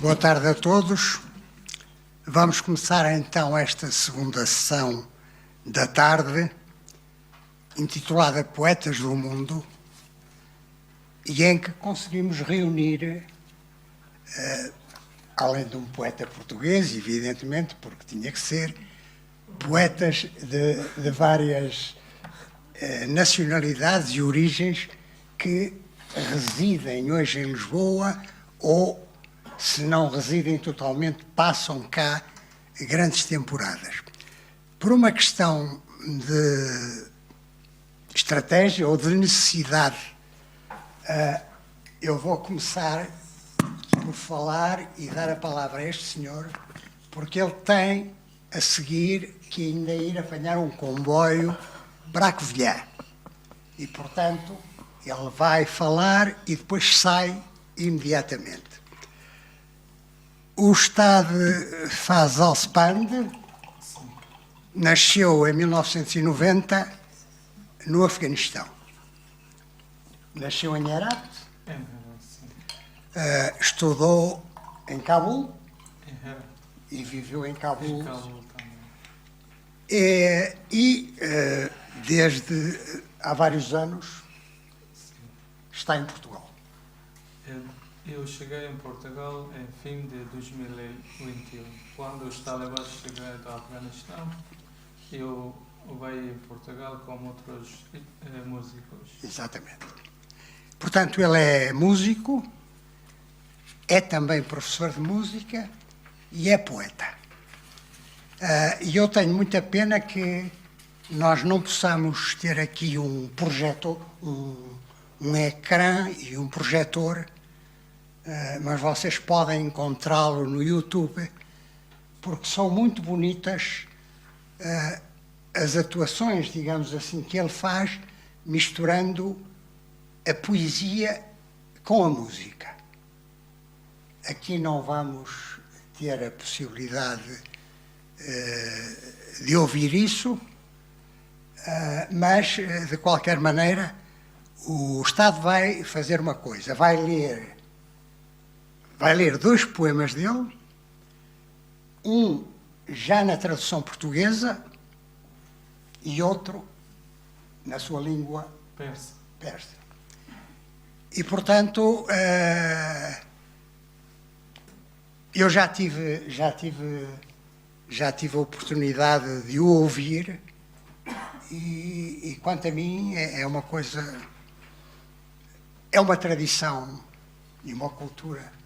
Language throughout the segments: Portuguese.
Boa tarde a todos. Vamos começar então esta segunda sessão da tarde, intitulada Poetas do Mundo, e em que conseguimos reunir, além de um poeta português, evidentemente, porque tinha que ser, poetas de várias nacionalidades e origens que residem hoje em Lisboa ou, se não residem totalmente, passam cá grandes temporadas. Por uma questão de estratégia ou de necessidade, eu vou começar por falar e dar a palavra a este senhor, porque ele tem a seguir que ainda ir apanhar um comboio para a Covilhã. E, portanto, ele vai falar e depois sai imediatamente. O Ustad Fazal Spand nasceu em 1990 no Afeganistão. Nasceu em Herat, estudou em Cabul e viveu em Cabul. Desde há vários anos está em Portugal. Eu cheguei em Portugal em fim de 2021. Quando os talibãs chegaram do Afeganistão, eu veio em Portugal com outros músicos. Exatamente. Portanto, ele é músico, é também professor de música e é poeta. E eu tenho muita pena que nós não possamos ter aqui um projetor, um ecrã e um projetor, mas vocês podem encontrá-lo no YouTube, porque são muito bonitas as atuações, digamos assim, que ele faz, misturando a poesia com a música. Aqui não vamos ter a possibilidade de ouvir isso, mas, de qualquer maneira, o Ustad vai fazer uma coisa, vai ler 2 poemas dele, um já na tradução portuguesa e outro na sua língua persa. E, portanto, eu já tive a oportunidade de o ouvir e quanto a mim, é uma coisa, é uma tradição e uma cultura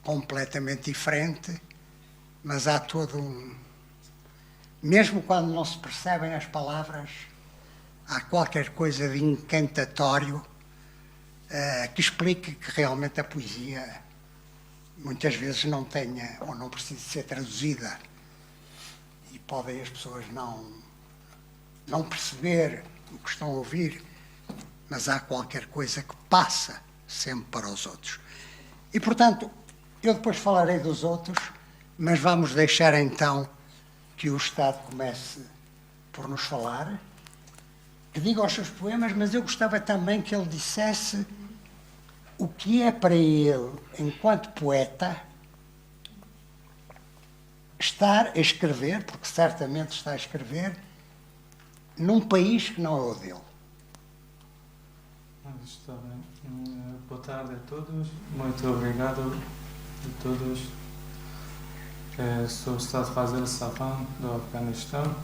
completamente diferente, mas há todo mesmo quando não se percebem as palavras, há qualquer coisa de encantatório que explique que realmente a poesia muitas vezes não tenha ou não precisa ser traduzida e podem as pessoas não perceber o que estão a ouvir, mas há qualquer coisa que passa sempre para os outros. E, portanto, eu depois falarei dos outros, mas vamos deixar então que o Ustad comece por nos falar, que diga os seus poemas, mas eu gostava também que ele dissesse o que é para ele, enquanto poeta, estar a escrever, porque certamente está a escrever, num país que não é o dele. Está bem. Boa tarde a todos. Muito obrigado a todos. Sou o Ustad Fazal Spand, do Afeganistão.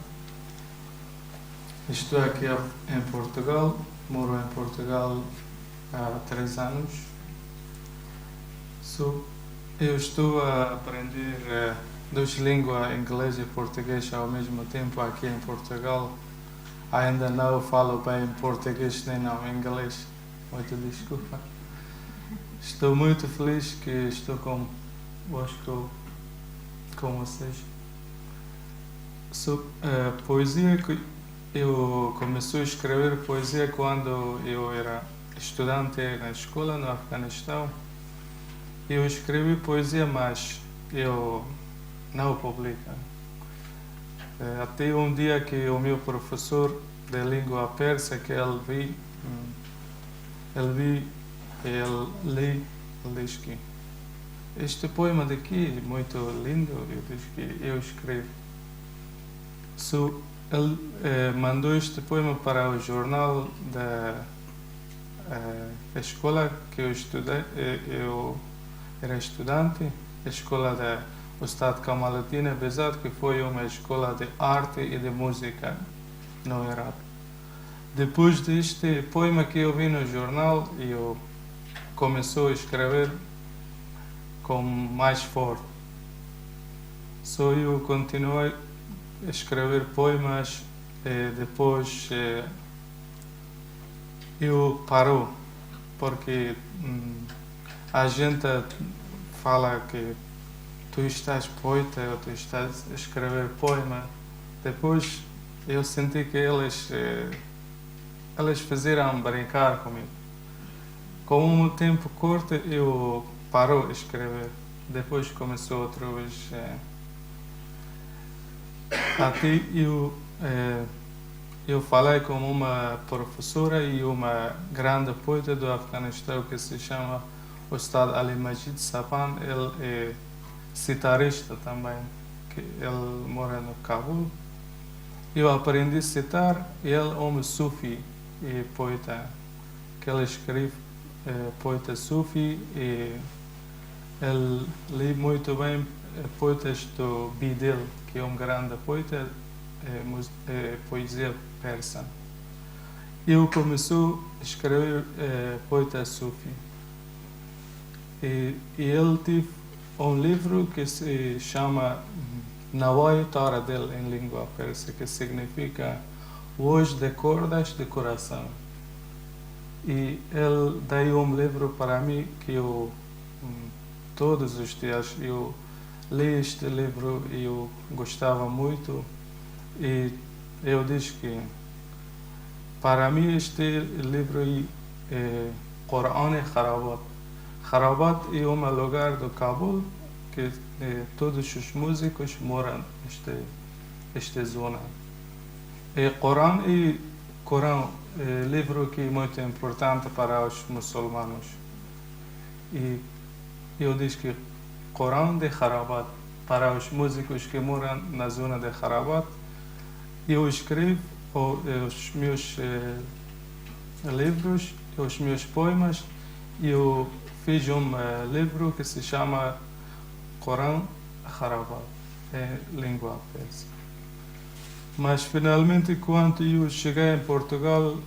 Estou aqui em Portugal. Moro em Portugal há 3 anos. Eu estou a aprender 2 línguas, inglês e português, ao mesmo tempo aqui em Portugal. Ainda não falo bem português nem não inglês. Muito desculpa. Estou muito feliz que estou convosco, com vocês. Poesia, eu comecei a escrever poesia quando eu era estudante na escola no Afeganistão. Eu escrevi poesia, mas eu não publico. Até um dia que o meu professor de língua persa, que ele lê, ele diz que este poema daqui é muito lindo, eu disse que eu escrevo. Ele mandou este poema para o jornal da escola que eu estudei, eu era estudante, a escola da Ustad Kamaluddin Behzad, que foi uma escola de arte e de música no Iraque. Depois deste poema que eu vi no jornal, eu comecei a escrever com mais forte. Eu continuei a escrever poemas e depois eu parou, porque a gente fala que tu estás poeta ou tu estás a escrever poema. Depois eu senti que eles fizeram brincar comigo. Com um tempo curto eu parou de escrever. Depois começou outra vez. Até eu falei com uma professora e uma grande poeta do Afeganistão que se chama Ustad Ali Majid Sapan. Ele é citarista também, que ele mora no Cabul. Eu aprendi a citar. Ele é um sufi e poeta, que ele escreve poeta sufi e ele lê muito bem poetas do Bidil, que é um grande poeta, poesia persa. Eu comecei a escrever poeta sufi e ele teve um livro que se chama Nawai Taradel em língua persa, que significa voz de cordas de coração. E ele deu um livro para mim que eu todos os dias eu li este livro e eu gostava muito, e eu disse que para mim este livro é Coran e Kharabat. Kharabat é um lugar do Cabul que todos os músicos moram nesta zona. E Coran é livro que é muito importante para os muçulmanos. E eu disse que Coran de Kharabat, para os músicos que moram na zona de Kharabat, eu escrevo os meus livros, os meus poemas. Eu fiz um livro que se chama Coran Kharabat, em língua persa. Mas finalmente, quando eu cheguei em Portugal,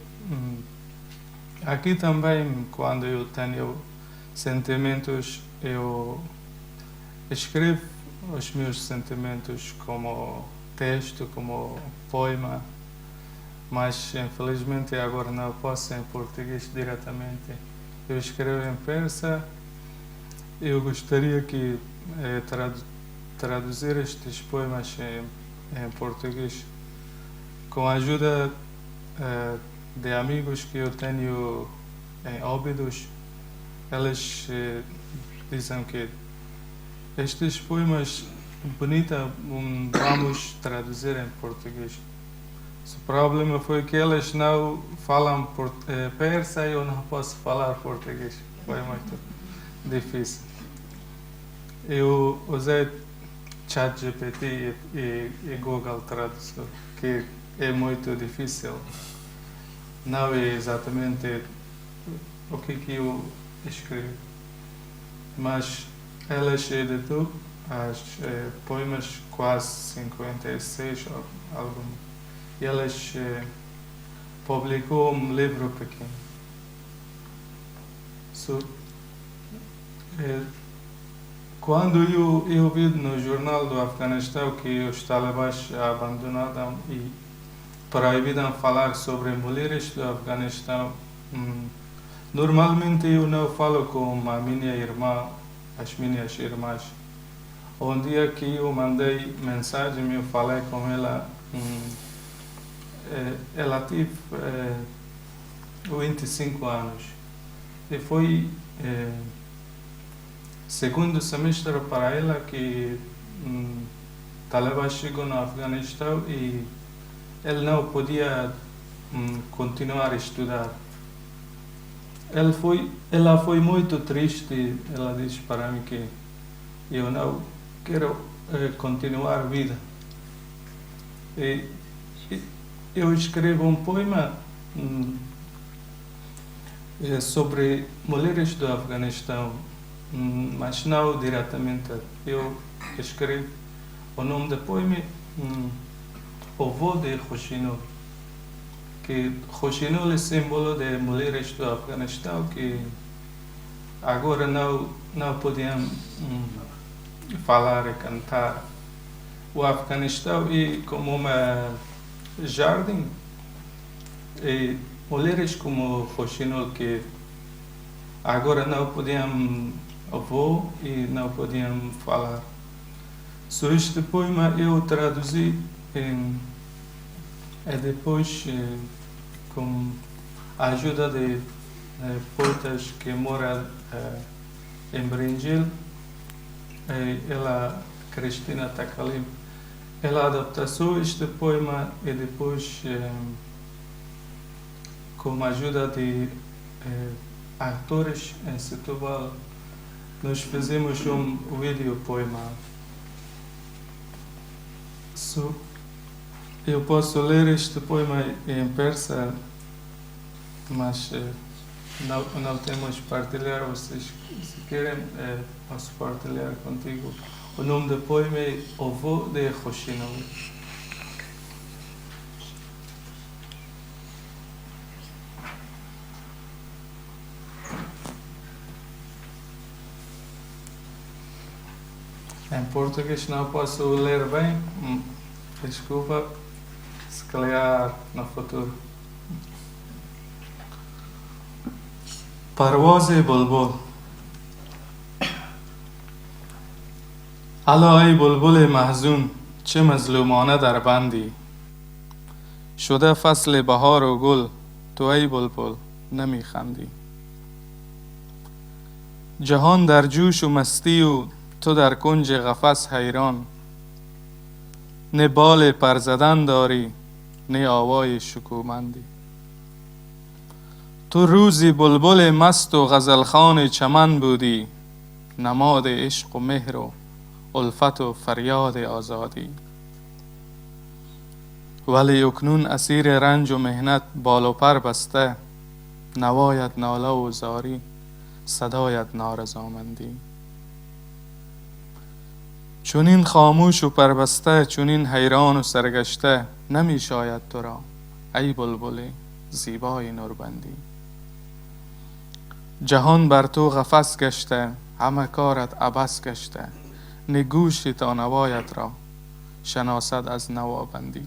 aqui também, quando eu tenho sentimentos, eu escrevo os meus sentimentos como texto, como poema, mas infelizmente agora não posso em português diretamente. Eu escrevo em persa. Eu gostaria que traduzir estes poemas em português com a ajuda de amigos que eu tenho em Óbidos. Eles dizem que estes poemas bonitos vamos traduzir em português. O problema foi que eles não falam persa e eu não posso falar português. Foi muito difícil. Eu usei ChatGPT e Google Tradutor, que é muito difícil. Não é exatamente o que eu escrevo, mas elas editou as poemas quase 56 ou algum. E elas publicou um livro pequeno. Quando eu vi no jornal do Afeganistão que os talibãs abandonaram e proibiram falar sobre mulheres do Afeganistão, normalmente eu não falo com a minha irmã, as minhas irmãs. Um dia que eu mandei mensagem, eu falei com ela, ela teve 25 anos e foi segundo semestre para ela que talibãs chegou no Afeganistão e ele não podia continuar a estudar. Ela foi muito triste. Ela disse para mim que eu não quero continuar a vida. E eu escrevo um poema sobre mulheres do Afeganistão, mas não diretamente. Eu escrevo o nome do poema, O Voo de Rochinol, que Rochinol é símbolo de mulheres do Afeganistão que agora não podiam falar e cantar. O Afeganistão é como uma jardim, e mulheres como Rochinol que agora não podiam voar e não podiam falar. So, este poema eu traduzi e depois, com a ajuda de poetas que moram em Brinjil, ela, Cristina Takalim, ela adaptou este poema e depois, com a ajuda de atores em Setúbal, nós fizemos um vídeo poema. So, eu posso ler este poema em persa, mas não temos partilhar. Vocês, se querem, posso partilhar contigo. O nome do poema é O Voo de Rochinol. Em português não posso ler bem, desculpa, se calhar no futuro. پرواز بلبل. الا ای بلبل محزون چه مظلومانه در بندی، شده فصل بهار و گل تو ای بلبل نمی خندی. جهان در جوش و مستی و تو در کنج قفس حیران، نه بال پر زدن داری نه آوای شکومندی. تو روزی بلبل مست و غزلخوان چمن بودی، نماد عشق و مهر و الفت و فریاد آزادی. ولی اکنون اسیر رنج و مهنت بال و پر بسته، نوایت ناله و زاری صدایت نارضامندی. چونین خاموش و پربسته، چونین حیران و سرگشته، نمی شاید تو را ای بلبل زیبای نوربندی. جهان بر تو قفس گشته، همه کارت عبث گشته، نه گوشی تا نوایت را شناسد از نوابندی.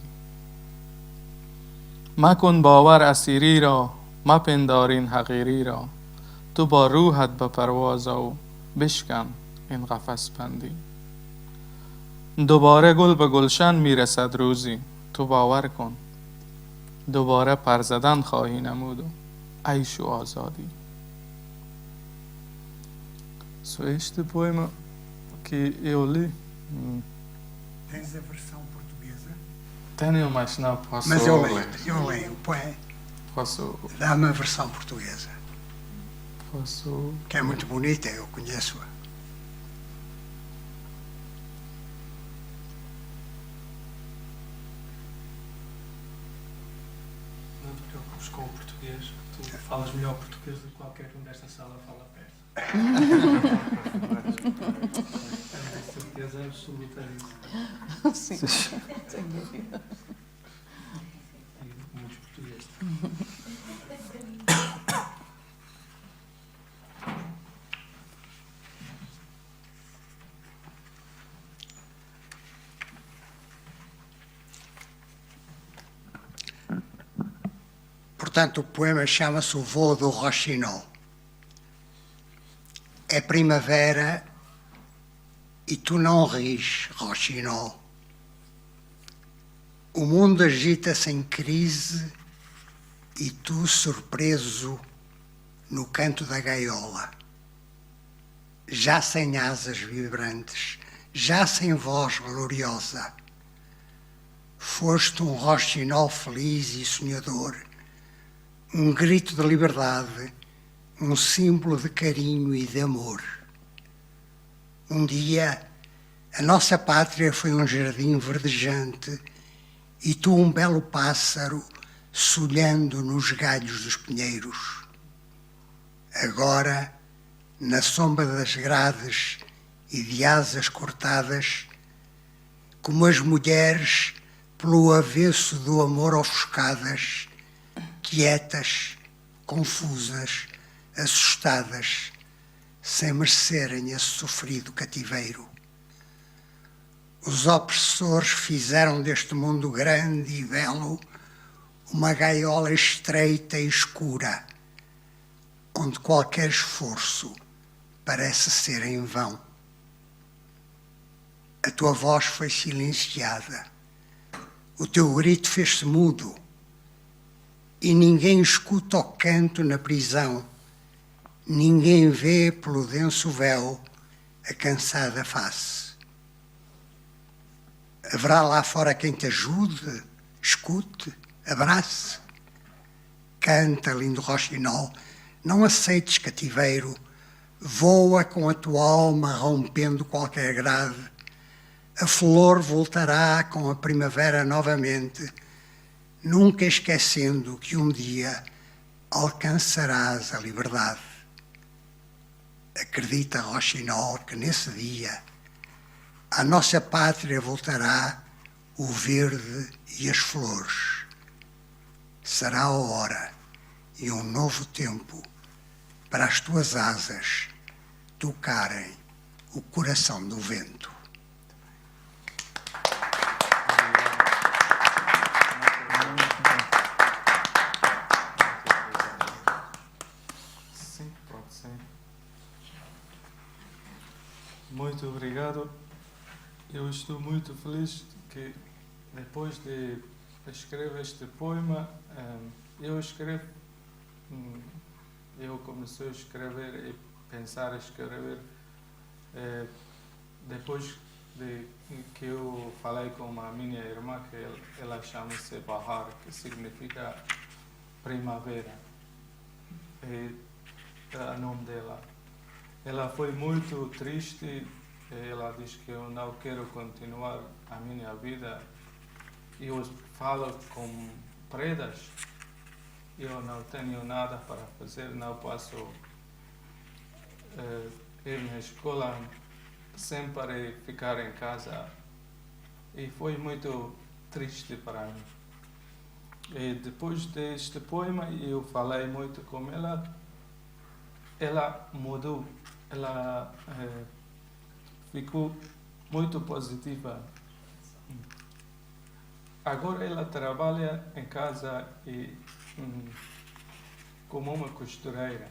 مکن باور اسیری را، مپندار این حقیری را، تو با روحت به پرواز و بشکن این قفس بندی. دوباره گل به گلشن میرسد روزی، تو باور کن دوباره پر زدن خواهی نمود و عیش و آزادی. So, este poema que eu li. Tens a versão portuguesa? Tenho, mas não posso. Mas eu leio. Posso. Dá-me a versão portuguesa. Posso. Que é muito bonita, eu conheço-a. Não te preocupes com o português, tu falas melhor português do que qualquer um desta sala fala perto. Tenho certeza absoluta disso. Sim, sem dúvida. E muitos portugueses. Portanto, o poema chama-se O Voo do Rochinol. É primavera e tu não ris, Rochinol. O mundo agita-se em crise e tu, surpreso no canto da gaiola. Já sem asas vibrantes, já sem voz gloriosa, foste um Rochinol feliz e sonhador, um grito de liberdade, um símbolo de carinho e de amor. Um dia, a nossa pátria foi um jardim verdejante e tu um belo pássaro solhando nos galhos dos pinheiros. Agora, na sombra das grades e de asas cortadas, como as mulheres pelo avesso do amor ofuscadas, quietas, confusas, assustadas, sem merecerem esse sofrido cativeiro. Os opressores fizeram deste mundo grande e belo uma gaiola estreita e escura, onde qualquer esforço parece ser em vão. A tua voz foi silenciada, o teu grito fez-se mudo, e ninguém escuta o canto na prisão, ninguém vê pelo denso véu a cansada face. Haverá lá fora quem te ajude, escute, abrace? Canta, lindo roxinol, não aceites cativeiro, voa com a tua alma rompendo qualquer grade. A flor voltará com a primavera novamente, nunca esquecendo que um dia alcançarás a liberdade. Acredita, roxinol, que nesse dia à nossa pátria voltará o verde e as flores. Será a hora e um novo tempo para as tuas asas tocarem o coração do vento. Sim, pode ser. Muito obrigado. Eu estou muito feliz que depois de escrever este poema, eu comecei a escrever e pensar em escrever depois de que eu falei com a minha irmã, que ela chama-se Bahar, que significa primavera. É o nome dela. Ela foi muito triste. Ela diz que eu não quero continuar a minha vida. Eu falo com predas. Eu não tenho nada para fazer, não posso ir na escola, sempre ficar em casa. E foi muito triste para mim. E depois deste poema, eu falei muito com ela. Ela mudou, ela ficou muito positiva. Agora ela trabalha em casa e como uma costureira.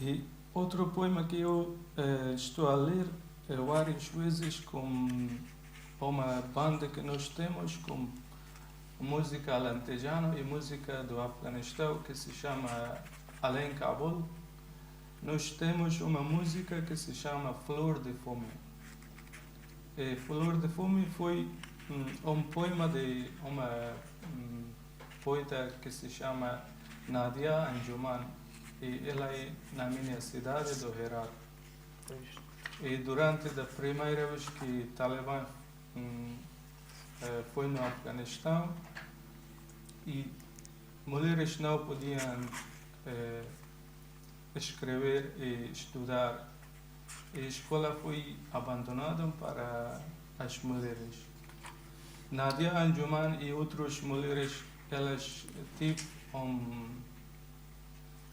E outro poema que eu estou a ler várias vezes com uma banda que nós temos com música alentejana e música do Afeganistão que se chama Além Kabul. Nós temos uma música que se chama Flor de Fome. E Flor de Fome foi um poema de uma poeta que se chama Nadia Anjuman, e ela é na minha cidade do Herat. E durante a primeira vez que Talibã foi no Afeganistão, e mulheres não podiam escrever e estudar, e a escola foi abandonada para as mulheres. Nadia Anjuman e outras mulheres, elas tiveram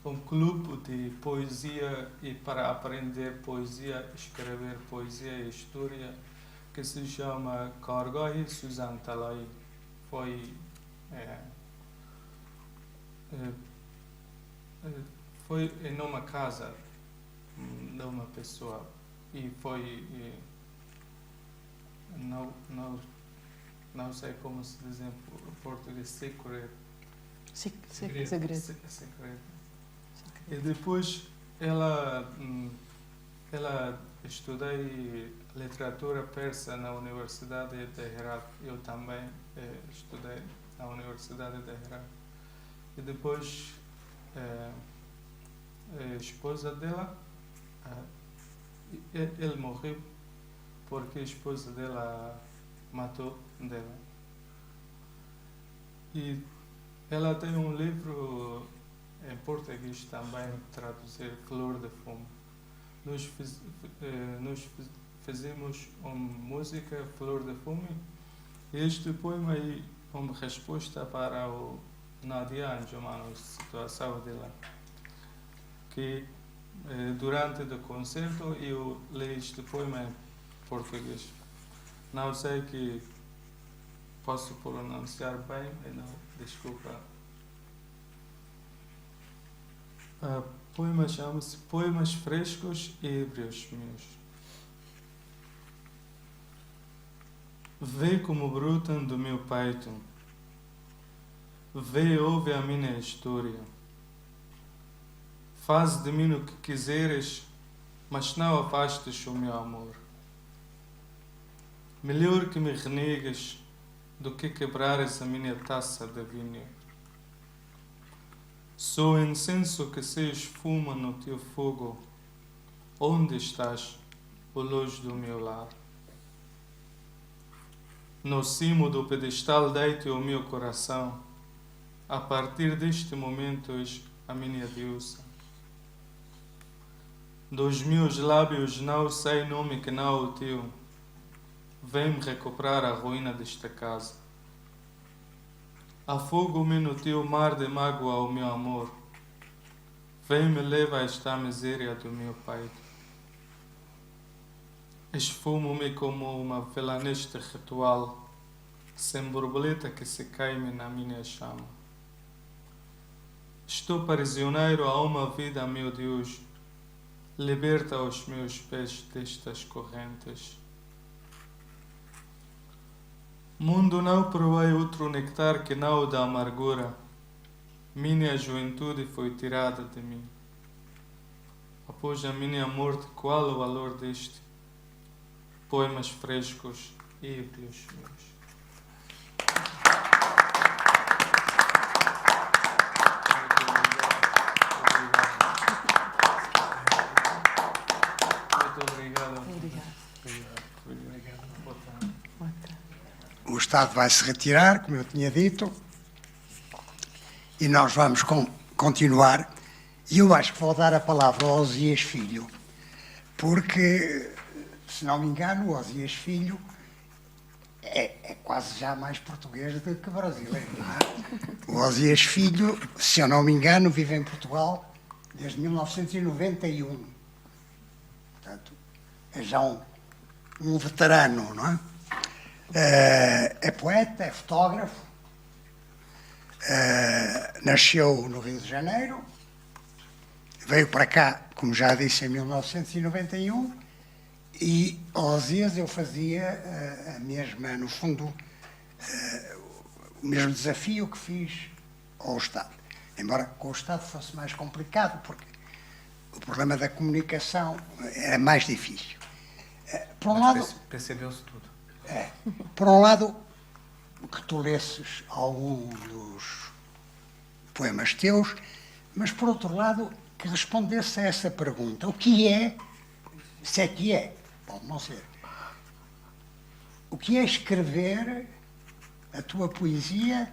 um clube de poesia e para aprender poesia, escrever poesia e história, que se chama Kargah Suzan Talai. Foi em uma casa de uma pessoa e foi não sei como se diz em português, segredo. E depois ela estudei literatura persa na Universidade de Herat. Eu também estudei na Universidade de Herat. E depois a esposa dela, ele morreu porque a esposa dela matou dela. E ela tem um livro em português também, traduzir Flor de Fumo. Nós fizemos uma música, Flor de Fumo, e este poema é uma resposta para o Nadia Anjuman, a situação dela. Que durante o concerto eu li este poema em português. Não sei que posso pronunciar bem, não, desculpa. O poema chama-se Poemas Frescos e Ébrios Meus. Vê como brotam do meu peito, vê e ouve a minha história. Faz de mim o que quiseres, mas não afastes o meu amor. Melhor que me renegues do que quebrares a minha taça de vinho. Sou o incenso que se esfuma no teu fogo. Onde estás, ó luz do meu lar? No cimo do pedestal deite o meu coração. A partir deste momento és a minha deusa. Dos meus lábios não sei nome que não o teu. Vem-me recuperar a ruína desta casa. Afogo-me no teu mar de mágoa, o meu amor. Vem-me leva a esta miséria do meu peito. Esfumo-me como uma vela neste ritual, sem borboleta que se queime na minha chama. Estou prisioneiro a uma vida, meu Deus. Liberta os meus pés destas correntes. Mundo, não provei outro nectar que não o da amargura. Minha juventude foi tirada de mim. Após a minha morte, qual o valor deste? Poemas frescos e ébrios meus. Muito obrigado. Obrigada. Boa tarde. Boa tarde. O Estado vai se retirar, como eu tinha dito, e nós vamos continuar. E eu acho que vou dar a palavra ao Osias Filho, porque, se não me engano, o Osias Filho é quase já mais português do que brasileiro. Não é? O Osias Filho, se eu não me engano, vive em Portugal desde 1991. Portanto, é já um veterano, não é? É poeta, é fotógrafo, nasceu no Rio de Janeiro, veio para cá, como já disse, em 1991, e aos dias eu fazia a mesma, no fundo, o mesmo desafio que fiz ao Estado. Embora com o Estado fosse mais complicado, porque o problema da comunicação era mais difícil. Por um lado, Percebeu-se tudo. por um lado, que tu lesses algum dos poemas teus, mas por outro lado, que respondesse a essa pergunta. O que é, se é que é, pode não ser, o que é escrever a tua poesia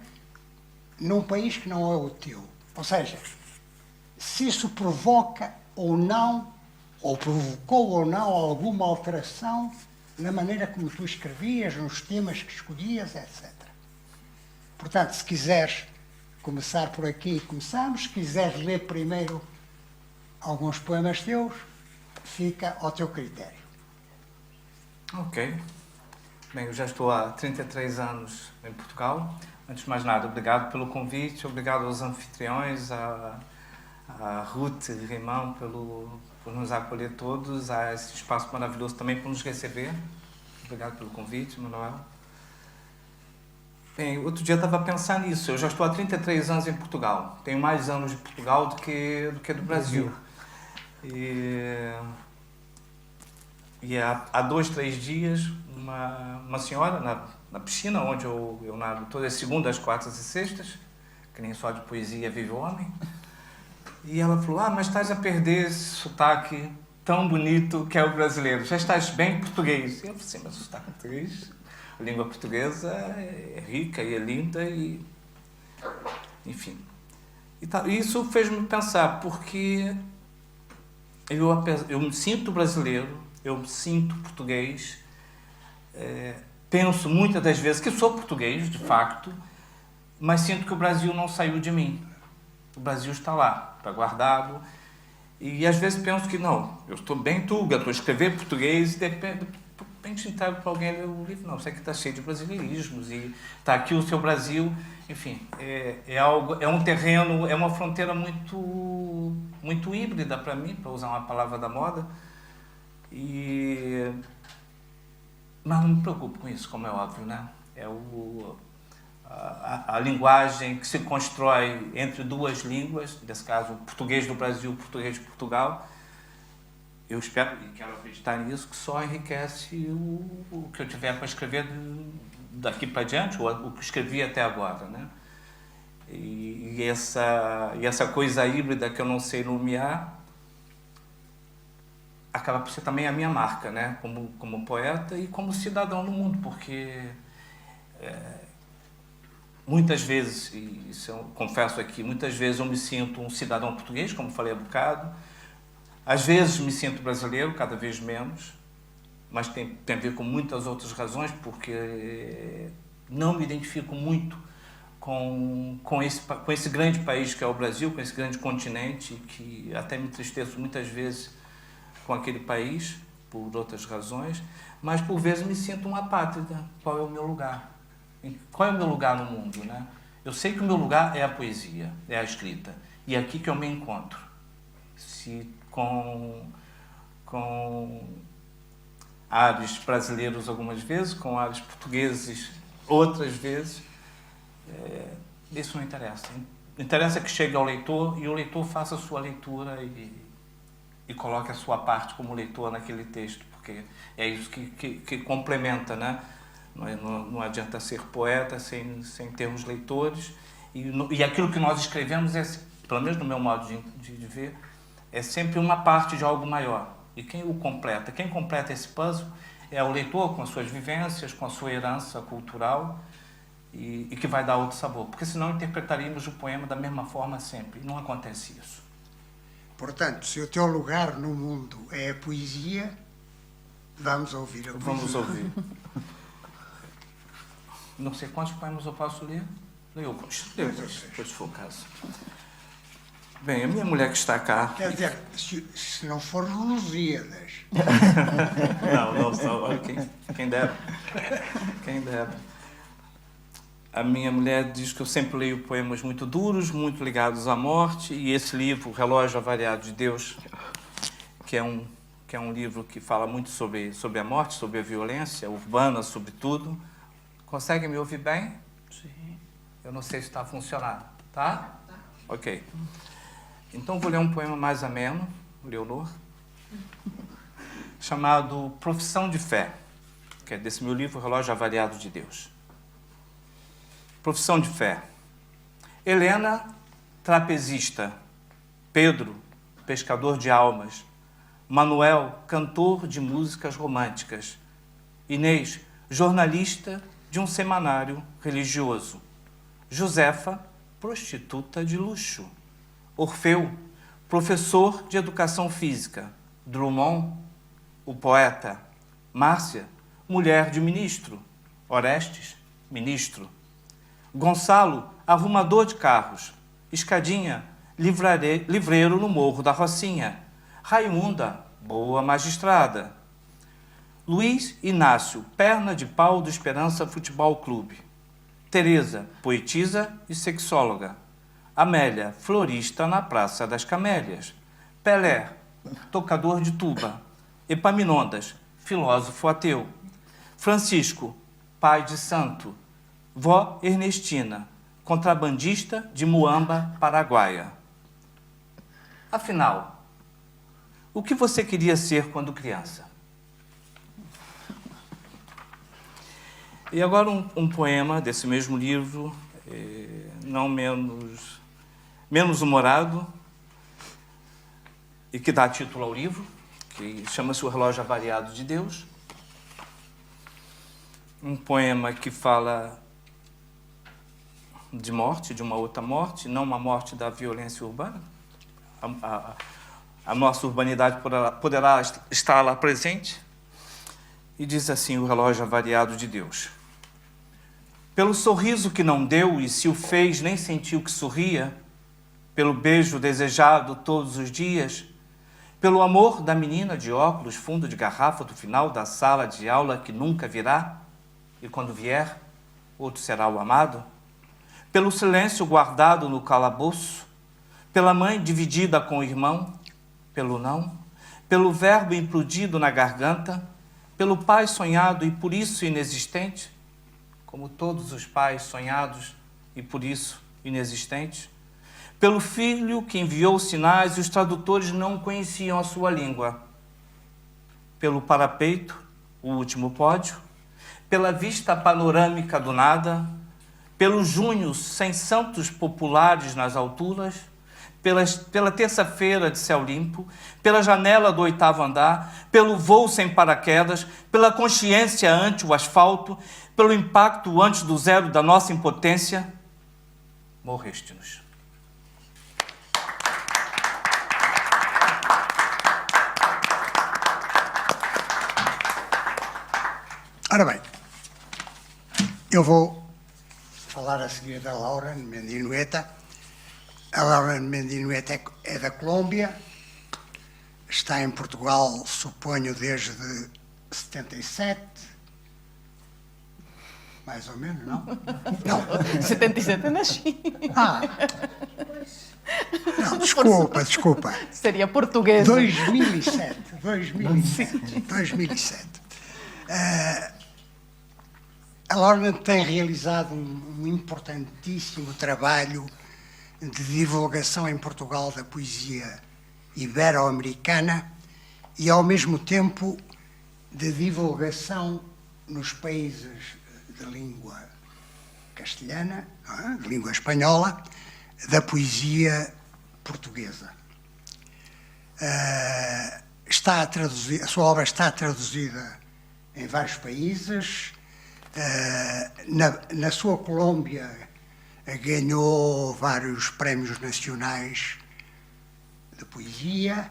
num país que não é o teu? Ou seja, se isso provoca ou não, ou provocou ou não alguma alteração na maneira como tu escrevias, nos temas que escolhias, etc. Portanto, se quiseres começar por aqui, começamos. Se quiseres ler primeiro alguns poemas teus, fica ao teu critério. Ok. Bem, eu já estou há 33 anos em Portugal. Antes de mais nada, obrigado pelo convite, obrigado aos anfitriões, a Ruth e Rimão por nos acolher todos, a esse espaço maravilhoso também por nos receber. Obrigado pelo convite, Manuel. Bem, outro dia eu estava pensando nisso. Eu já estou há 33 anos em Portugal. Tenho mais anos de Portugal do que do Brasil. E há 2, 3 dias, uma senhora na piscina, onde eu nado todas as segundas, quartas e sextas, que nem só de poesia vive o homem, E ela falou, mas estás a perder esse sotaque tão bonito que é o brasileiro. Já estás bem português. E eu falei assim, mas o sotaque português, a língua portuguesa é rica e é linda e... Enfim. E isso fez-me pensar, porque eu me sinto brasileiro, eu me sinto português, penso muitas das vezes que sou português, de facto, mas sinto que o Brasil não saiu de mim. O Brasil está lá, está guardado. E às vezes penso que não, eu estou bem tuga, estou a escrever português e de repente entrego para alguém ler o livro. Não, isso aqui está cheio de brasileirismos e está aqui o seu Brasil. Enfim, é um terreno, é uma fronteira muito híbrida para mim, para usar uma palavra da moda. Mas não me preocupo com isso, como é óbvio, né? É a linguagem que se constrói entre duas línguas, nesse caso, o português do Brasil, o português de Portugal. Eu espero e quero acreditar nisso, que só enriquece o que eu tiver para escrever daqui para diante, ou o que escrevi até agora, né? E essa coisa híbrida que eu não sei nomear acaba por ser também a minha marca, né? Como poeta e como cidadão no mundo, porque muitas vezes, e isso eu confesso aqui, muitas vezes eu me sinto um cidadão português, como falei há bocado. Às vezes me sinto brasileiro, cada vez menos, mas tem a ver com muitas outras razões, porque não me identifico muito com esse grande país que é o Brasil, com esse grande continente, que até me entristeço muitas vezes com aquele país, por outras razões, mas por vezes me sinto uma apátrida. Qual é o meu lugar? Qual é o meu lugar no mundo, né? Eu sei que o meu lugar é a poesia, é a escrita, e é aqui que eu me encontro. Se com ares brasileiros algumas vezes, com ares portugueses outras vezes, isso não interessa. Interessa que chegue ao leitor e o leitor faça a sua leitura e coloque a sua parte como leitor naquele texto, porque é isso que complementa, né? Não adianta ser poeta sem termos leitores, e aquilo que nós escrevemos, pelo menos no meu modo de ver, é sempre uma parte de algo maior. E quem o completa? Quem completa esse puzzle é o leitor, com as suas vivências, com a sua herança cultural, e que vai dar outro sabor. Porque senão interpretaríamos o poema da mesma forma sempre. E não acontece isso. Portanto, se o teu lugar no mundo é a poesia, vamos ouvir a poesia. Vamos ouvir. Não sei quantos poemas eu posso ler. Leio alguns. Depois, se for o caso. Bem, a minha mulher que está cá... Quer dizer, se não for Lusíadas. Não são. Quem dera. Quem dera. A minha mulher diz que eu sempre leio poemas muito duros, muito ligados à morte, e esse livro, Relógio Avariado de Deus, que é um livro que fala muito sobre a morte, sobre a violência urbana, sobretudo. Consegue me ouvir bem? Sim. Eu não sei se está funcionando. Tá? Ok. Então vou ler um poema mais ameno, Leonor, chamado Profissão de Fé, que é desse meu livro, Relógio Avariado de Deus. Profissão de fé. Helena, trapezista. Pedro, pescador de almas. Manuel, cantor de músicas românticas. Inês, jornalista de um semanário religioso. Josefa, prostituta de luxo. Orfeu, professor de educação física. Drummond, o poeta. Márcia, mulher de ministro. Orestes, ministro. Gonçalo, arrumador de carros. Escadinha, livreiro no Morro da Rocinha. Raimunda, boa magistrada. Luiz Inácio, perna de pau do Esperança Futebol Clube. Teresa, poetisa e sexóloga. Amélia, florista na Praça das Camélias. Pelé, tocador de tuba. Epaminondas, filósofo ateu. Francisco, pai de santo. Vó Ernestina, contrabandista de Muamba, Paraguaia. Afinal, o que você queria ser quando criança? E agora um poema desse mesmo livro, não menos humorado, e que dá título ao livro, que chama-se O Relógio Avariado de Deus. Um poema que fala de morte, de uma outra morte, não uma morte da violência urbana. A nossa urbanidade poderá estar lá presente. E diz assim o Relógio Avariado de Deus. Pelo sorriso que não deu e se o fez nem sentiu que sorria, pelo beijo desejado todos os dias, pelo amor da menina de óculos, fundo de garrafa do final da sala de aula que nunca virá, e quando vier, outro será o amado, pelo silêncio guardado no calabouço, pela mãe dividida com o irmão, pelo não, pelo verbo implodido na garganta, pelo pai sonhado e por isso inexistente, como todos os pais sonhados e por isso inexistentes, pelo filho que enviou sinais e os tradutores não conheciam a sua língua, pelo parapeito, o último pódio, pela vista panorâmica do nada, pelo junho sem santos populares nas alturas, pela terça-feira de céu limpo, pela janela do 8º andar, pelo voo sem paraquedas, pela consciência ante o asfalto, pelo impacto antes do zero da nossa impotência, morreste-nos. Ora bem, eu vou falar a seguir da Laura Mendinueta. A Laura Mendinueta é da Colômbia, está em Portugal, suponho, desde 77, mais ou menos, não? Não. 77 eu nasci. Ah, não, desculpa. Seria portuguesa. 2007. A Laura tem realizado um importantíssimo trabalho de divulgação em Portugal da poesia ibero-americana e, ao mesmo tempo, de divulgação nos países de língua castelhana, de língua espanhola, da poesia portuguesa. A sua obra está traduzida em vários países. Na sua Colômbia ganhou vários prémios nacionais de poesia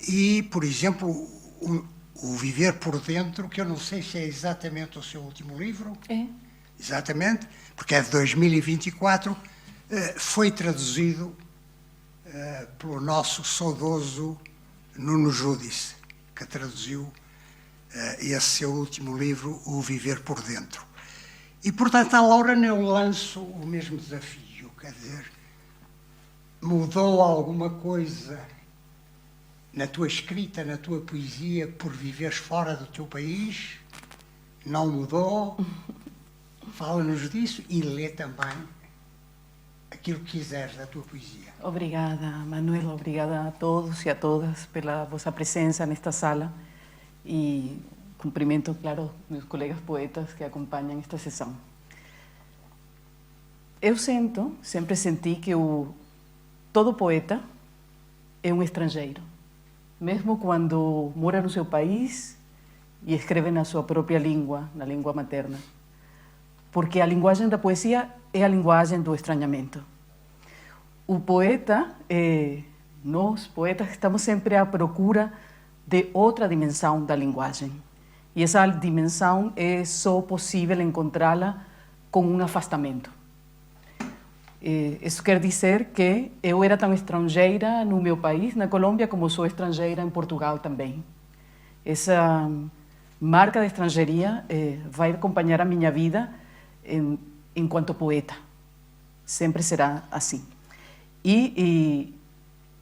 e, por exemplo, o Viver por Dentro, que eu não sei se é exatamente o seu último livro. É. Exatamente, porque é de 2024, foi traduzido pelo nosso saudoso Nuno Judice, que traduziu esse seu último livro, O Viver por Dentro. E, portanto, a Laura eu lanço o mesmo desafio, quer dizer, mudou alguma coisa na tua escrita, na tua poesia, por viveres fora do teu país? Não mudou? Fala-nos disso e lê também aquilo que quiseres da tua poesia. Obrigada, Manuel. Obrigada a todos e a todas pela vossa presença nesta sala. E cumprimento, claro, meus colegas poetas que acompanham esta sessão. Eu sempre senti que todo poeta é um estrangeiro, mesmo quando mora no seu país e escreve na sua própria língua, na língua materna. Porque a linguagem da poesia é a linguagem do estranhamento. O poeta, nós poetas, estamos sempre à procura de outra dimensão da linguagem. E essa dimensão é só possível encontrá-la com um afastamento. Isso quer dizer que eu era tão estrangeira no meu país, na Colômbia, como sou estrangeira em Portugal também. Essa marca de estrangeiria vai acompanhar a minha vida enquanto poeta. Sempre será assim. E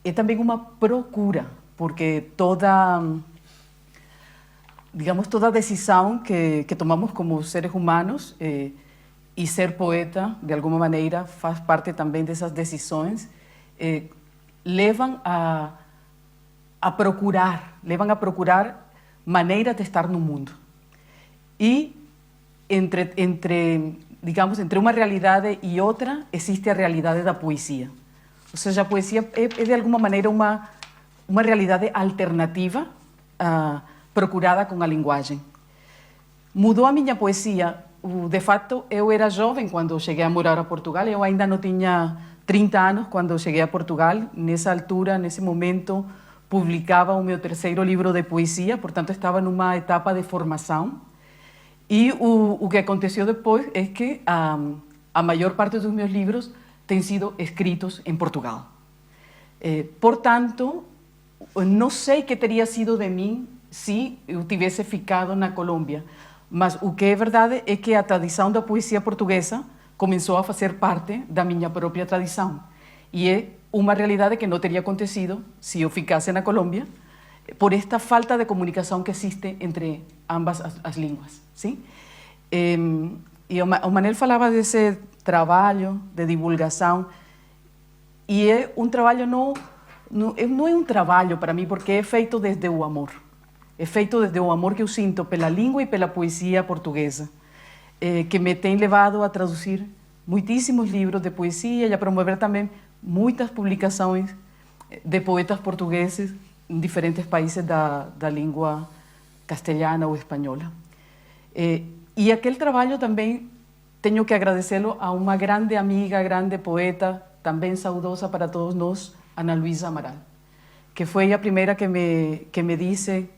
é também uma procura, porque toda decisão que tomamos como seres humanos, e ser poeta, de alguma maneira, faz parte também dessas decisões, levam a procurar maneiras de estar no mundo. E entre uma realidade e outra, existe a realidade da poesia. Ou seja, a poesia é de alguma maneira uma uma realidade alternativa procurada com a linguagem. Mudou a minha poesia. De fato, eu era jovem quando cheguei a morar a Portugal, eu ainda não tinha 30 anos quando cheguei a Portugal. Nessa altura, nesse momento, publicava o meu terceiro livro de poesia, portanto estava numa etapa de formação. E o que aconteceu depois é que a maior parte dos meus livros têm sido escritos em Portugal. Portanto, não sei o que teria sido de mim se eu tivesse ficado na Colômbia, mas o que é verdade é que a tradição da poesia portuguesa começou a fazer parte da minha própria tradição. E é uma realidade que não teria acontecido se eu ficasse na Colômbia, por esta falta de comunicação que existe entre ambas as línguas. Sim? E o Manel falava desse trabalho de divulgação, e é um trabalho, não é um trabalho para mim, porque é feito desde o amor. É feito desde o amor que eu sinto pela língua e pela poesia portuguesa, que me tem levado a traduzir muitíssimos livros de poesia e a promover também muitas publicações de poetas portugueses em diferentes países da língua castelhana ou espanhola. E aquele trabalho também tenho que agradecê-lo a uma grande amiga, grande poeta, também saudosa para todos nós, Ana Luísa Amaral, que foi a primeira que me disse: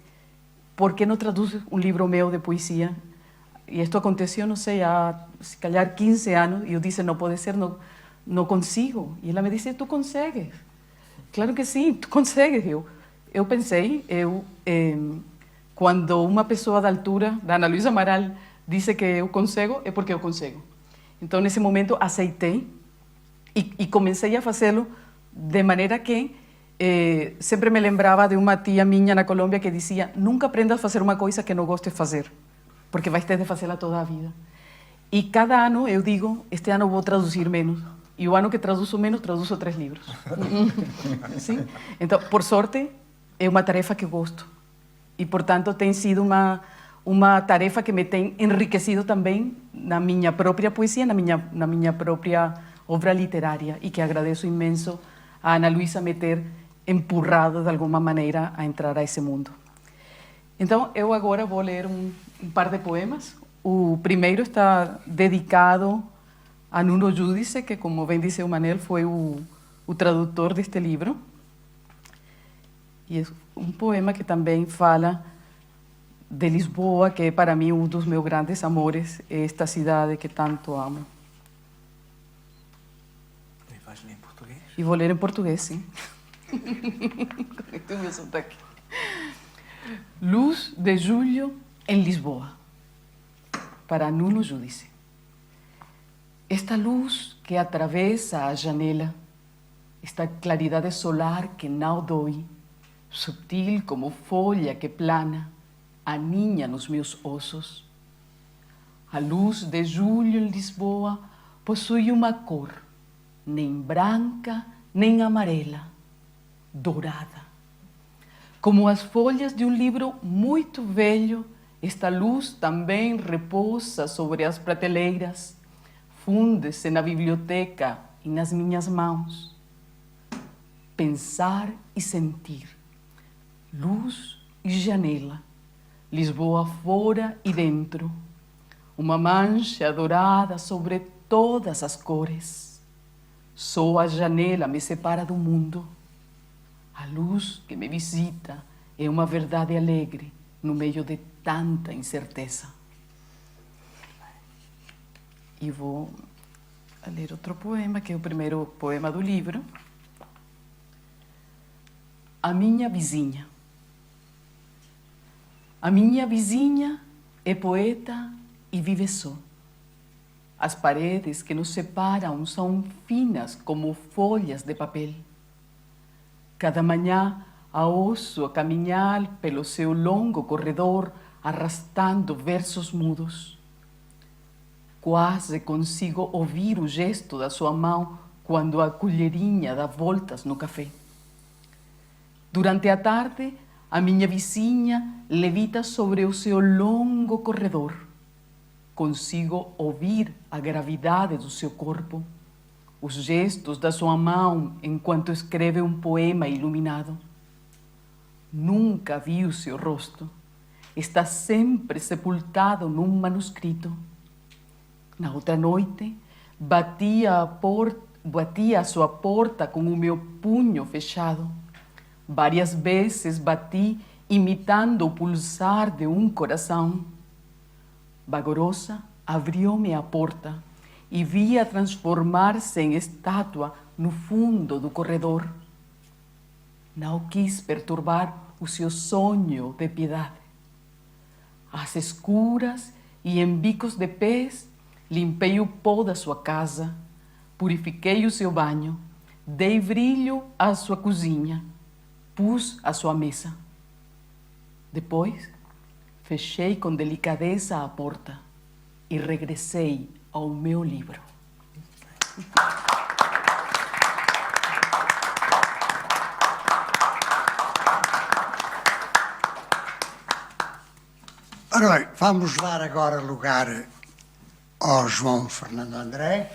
por que não traduzes um livro meu de poesia? E isto aconteceu, não sei, há se calhar 15 anos, e eu disse: não pode ser, não consigo. E ela me disse: tu consegues. Claro que sim, tu consegues. Eu pensei, quando uma pessoa da altura, da Ana Luísa Amaral, disse que eu consigo, é porque eu consigo. Então, nesse momento, aceitei e comecei a fazê-lo de maneira que sempre me lembrava de uma tia minha na Colômbia que dizia: nunca aprendas a fazer uma coisa que não gostes de fazer, porque vais ter de fazê-la toda a vida. E cada ano eu digo: este ano vou traduzir menos. E o ano que traduzo menos, traduzo 3 livros. Sim? Então, por sorte, é uma tarefa que gosto. E, portanto, tem sido uma tarefa que me tem enriquecido também na minha própria poesia, na minha própria obra literária, e que agradeço imenso a Ana Luísa me ter empurrado de alguma maneira a entrar a esse mundo. Então, eu agora vou ler um par de poemas. O primeiro está dedicado a Nuno Giudice, que, como bem disse o Manel, foi o tradutor deste livro. E é um poema que também fala de Lisboa, que é para mim um dos meus grandes amores, esta cidade que tanto amo. E vais ler em português? E vou ler em português, sim. Conecto meu sotaque. Luz de julho em Lisboa, para Nuno Giudice. Esta luz que atravessa a janela, esta claridade solar que não dói, sutil como folha que plana, aninha nos meus ossos. A luz de julho em Lisboa possui uma cor, nem branca nem amarela, dourada. Como as folhas de um livro muito velho, esta luz também repousa sobre as prateleiras, funde-se na biblioteca e nas minhas mãos. Pensar e sentir, luz e janela, Lisboa fora e dentro, uma mancha dourada sobre todas as cores. Só a janela me separa do mundo. A luz que me visita é uma verdade alegre no meio de tanta incerteza. E vou ler outro poema, que é o primeiro poema do livro. A minha vizinha. A minha vizinha é poeta e vive só. As paredes que nos separam são finas como folhas de papel. Cada manhã a ouço a caminhar pelo seu longo corredor, arrastando versos mudos. Quase consigo ouvir o gesto da sua mão quando a colherinha dá voltas no café. Durante a tarde, a minha vizinha levita sobre o seu longo corredor. Consigo ouvir a gravidade do seu corpo, os gestos da sua mão enquanto escreve um poema iluminado. nunca vi o seu rosto. Está sempre sepultado num manuscrito. Na outra noite, batia a sua porta com o meu punho fechado. Várias vezes bati, imitando o pulsar de um coração. Vagarosa, abriu-me a porta e via transformar-se em estátua no fundo do corredor. Não quis perturbar o seu sonho de piedade. Às escuras e em bicos de pés, limpei o pó da sua casa, purifiquei o seu banho, dei brilho à sua cozinha, pus a sua mesa. Depois, fechei com delicadeza a porta e regressei ao meu livro. Ora bem, vamos dar agora lugar ao João Fernando André.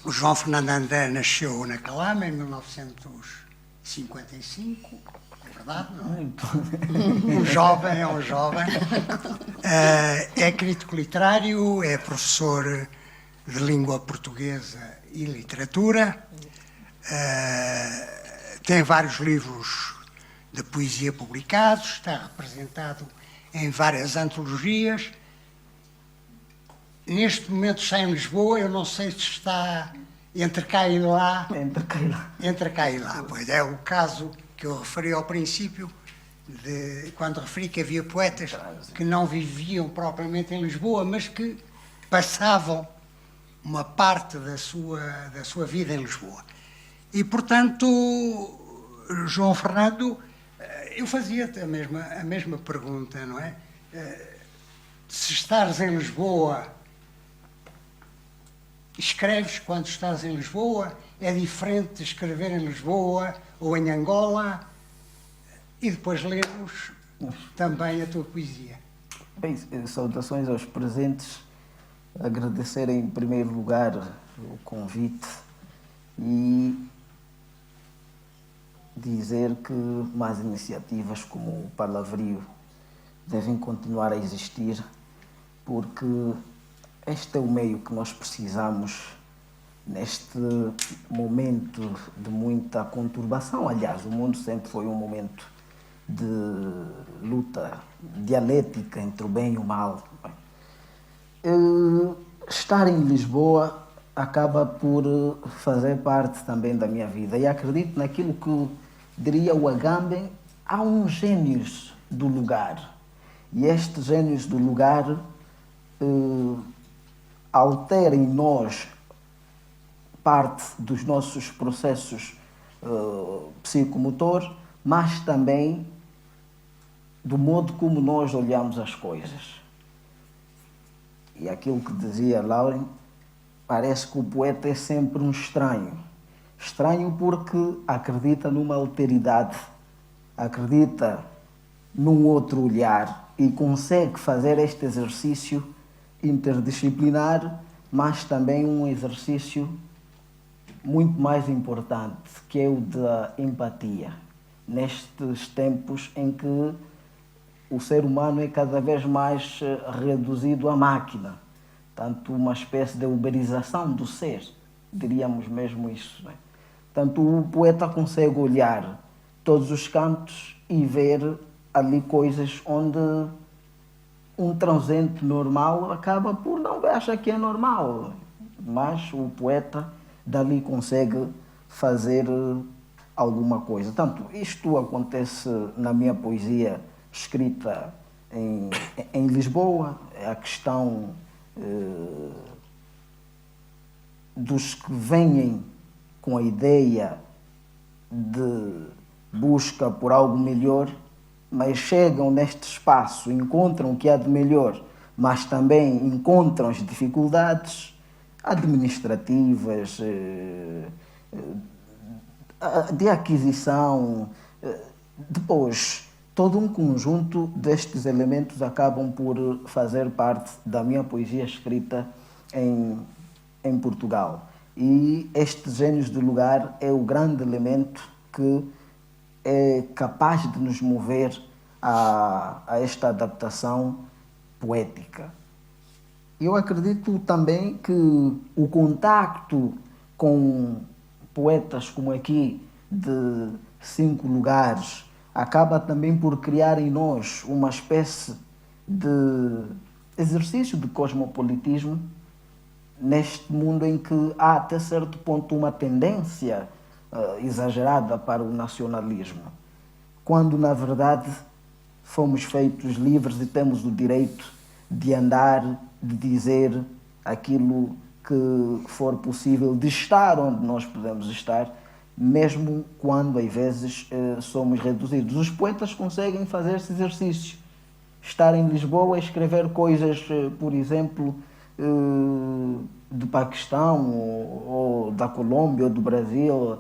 O João Fernando André nasceu na Calama em 1955, é verdade, não é? Um jovem, é um jovem. É crítico literário, é professor de língua portuguesa e literatura. Tem vários livros de poesia publicados, está representado em várias antologias. Neste momento está em Lisboa, eu não sei se está entre cá e lá. Entre cá e lá. Entre cá e lá, pois é o caso que eu referi ao princípio, quando referi que havia poetas que não viviam propriamente em Lisboa, mas que passavam uma parte da sua vida em Lisboa. E, portanto, João Fernando, eu fazia-te a mesma pergunta, não é? Se estares em Lisboa, escreves quando estás em Lisboa? É diferente de escrever em Lisboa ou em Angola? E depois lemos também a tua poesia. Bem, saudações aos presentes. Agradecer em primeiro lugar o convite e dizer que mais iniciativas como o Palavrio devem continuar a existir, porque este é o meio que nós precisamos neste momento de muita conturbação. Aliás, o mundo sempre foi um momento de luta dialética entre o bem e o mal. Estar em Lisboa acaba por fazer parte também da minha vida e acredito naquilo que diria o Agamben: há uns gênios do lugar e estes gênios do lugar alteram em nós parte dos nossos processos psicomotor, mas também do modo como nós olhamos as coisas. E aquilo que dizia Lauren, parece que o poeta é sempre um estranho. Estranho porque acredita numa alteridade, acredita num outro olhar e consegue fazer este exercício interdisciplinar, mas também um exercício muito mais importante, que é o da empatia. Nestes tempos em que o ser humano é cada vez mais reduzido à máquina, tanto uma espécie de uberização do ser, diríamos mesmo isso, não é? Tanto o poeta consegue olhar todos os cantos e ver ali coisas onde um transente normal acaba por não achar que é normal, mas o poeta dali consegue fazer alguma coisa. Tanto isto acontece na minha poesia escrita em Lisboa, a questão dos que vêm com a ideia de busca por algo melhor, mas chegam neste espaço, encontram o que há de melhor, mas também encontram as dificuldades administrativas, de aquisição. Depois, todo um conjunto destes elementos acabam por fazer parte da minha poesia escrita em Portugal. E estes gênios do lugar é o grande elemento que é capaz de nos mover a esta adaptação poética. Eu acredito também que o contacto com poetas como aqui, de 5 lugares, acaba também por criar em nós uma espécie de exercício de cosmopolitismo neste mundo em que há até certo ponto uma tendência exagerada para o nacionalismo, quando na verdade fomos feitos livres e temos o direito de andar, de dizer aquilo que for possível, de estar onde nós podemos estar, mesmo quando às vezes somos reduzidos. Os poetas conseguem fazer esse exercício, estar em Lisboa e escrever coisas, por exemplo, do Paquistão ou da Colômbia ou do Brasil,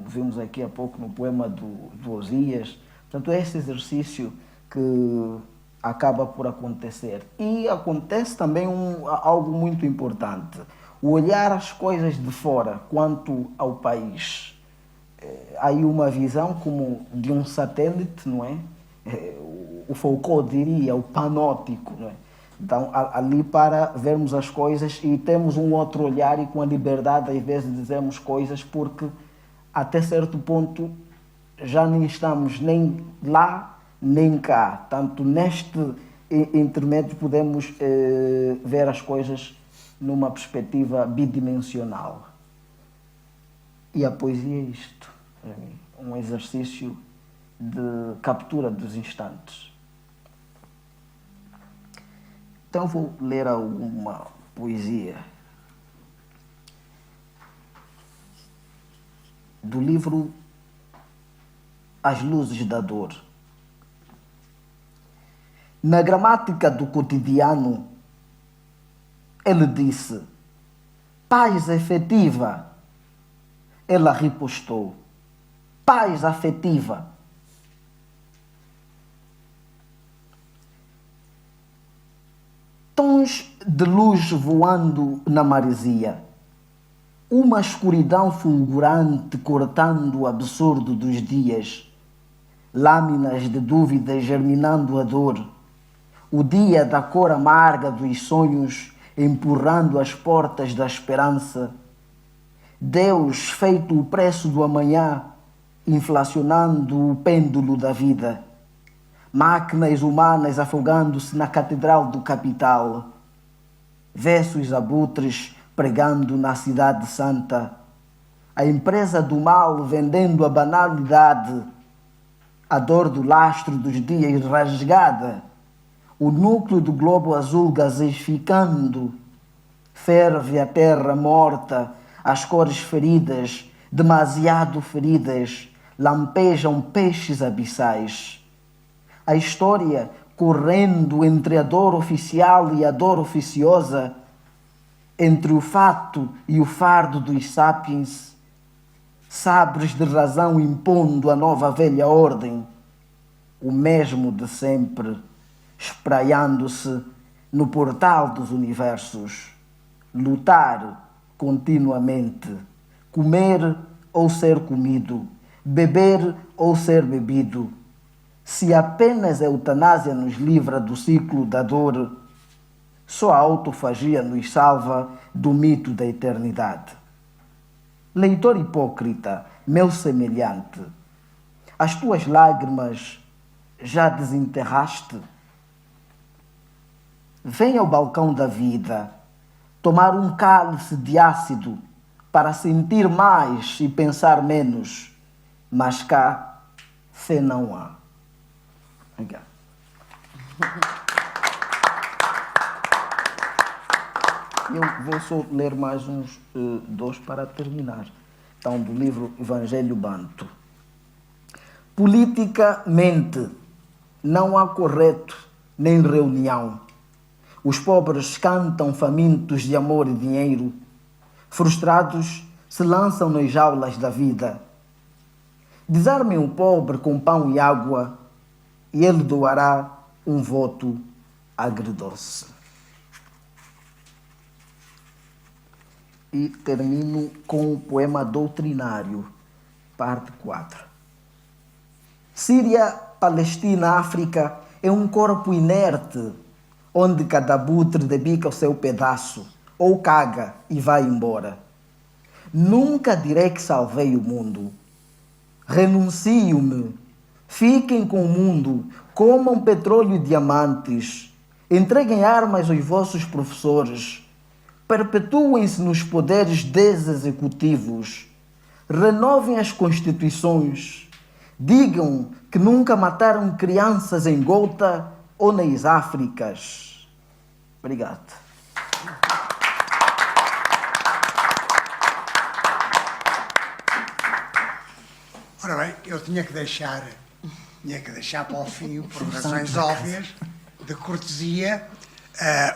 vimos aqui há pouco no poema do Osias. Portanto, é esse exercício que acaba por acontecer. E acontece também algo muito importante, o olhar as coisas de fora quanto ao país. Há aí uma visão como de um satélite, não é? O Foucault diria, o panóptico, não é? Então, ali para vermos as coisas e temos um outro olhar e com a liberdade, às vezes, de dizermos coisas, porque até certo ponto já nem estamos nem lá, nem cá. Tanto neste intermédio podemos ver as coisas numa perspectiva bidimensional. E a poesia é isto, um exercício de captura dos instantes. Então vou ler alguma poesia do livro As Luzes da Dor. Na gramática do cotidiano, ele disse: paz efetiva. Ela ripostou: paz afetiva. Tons de luz voando na maresia, uma escuridão fulgurante cortando o absurdo dos dias, lâminas de dúvidas germinando a dor, o dia da cor amarga dos sonhos empurrando as portas da esperança, Deus feito o preço do amanhã, inflacionando o pêndulo da vida, máquinas humanas afogando-se na catedral do capital, versos abutres pregando na cidade santa, a empresa do mal vendendo a banalidade, a dor do lastro dos dias rasgada, o núcleo do globo azul gaseificando, ferve a terra morta, as cores feridas, demasiado feridas, lampejam peixes abissais. A história correndo entre a dor oficial e a dor oficiosa, entre o fato e o fardo dos sapiens, sabres de razão impondo a nova velha ordem, o mesmo de sempre, espraiando-se no portal dos universos, lutar continuamente, comer ou ser comido, beber ou ser bebido. Se apenas a eutanásia nos livra do ciclo da dor, só a autofagia nos salva do mito da eternidade. Leitor hipócrita, meu semelhante, as tuas lágrimas já desenterraste? Vem ao balcão da vida tomar um cálice de ácido para sentir mais e pensar menos, mas cá fé não há. Obrigado. Eu vou só ler mais uns 2 para terminar. Então, do livro Evangelho Banto. Politicamente, não há correto nem reunião. Os pobres cantam famintos de amor e dinheiro. Frustrados, se lançam nas jaulas da vida. Desarmem o pobre com pão e água, e ele doará um voto agridoce. E termino com o poema doutrinário, parte 4. Síria, Palestina, África é um corpo inerte, onde cada abutre debica o seu pedaço, ou caga e vai embora. Nunca direi que salvei o mundo. Renuncio-me. Fiquem com o mundo, comam petróleo e diamantes, entreguem armas aos vossos professores, perpetuem-se nos poderes desexecutivos, renovem as constituições, digam que nunca mataram crianças em Gouta ou nas Áfricas. Obrigado. Ora bem, eu tinha que deixar para o fim, por razões óbvias, de cortesia,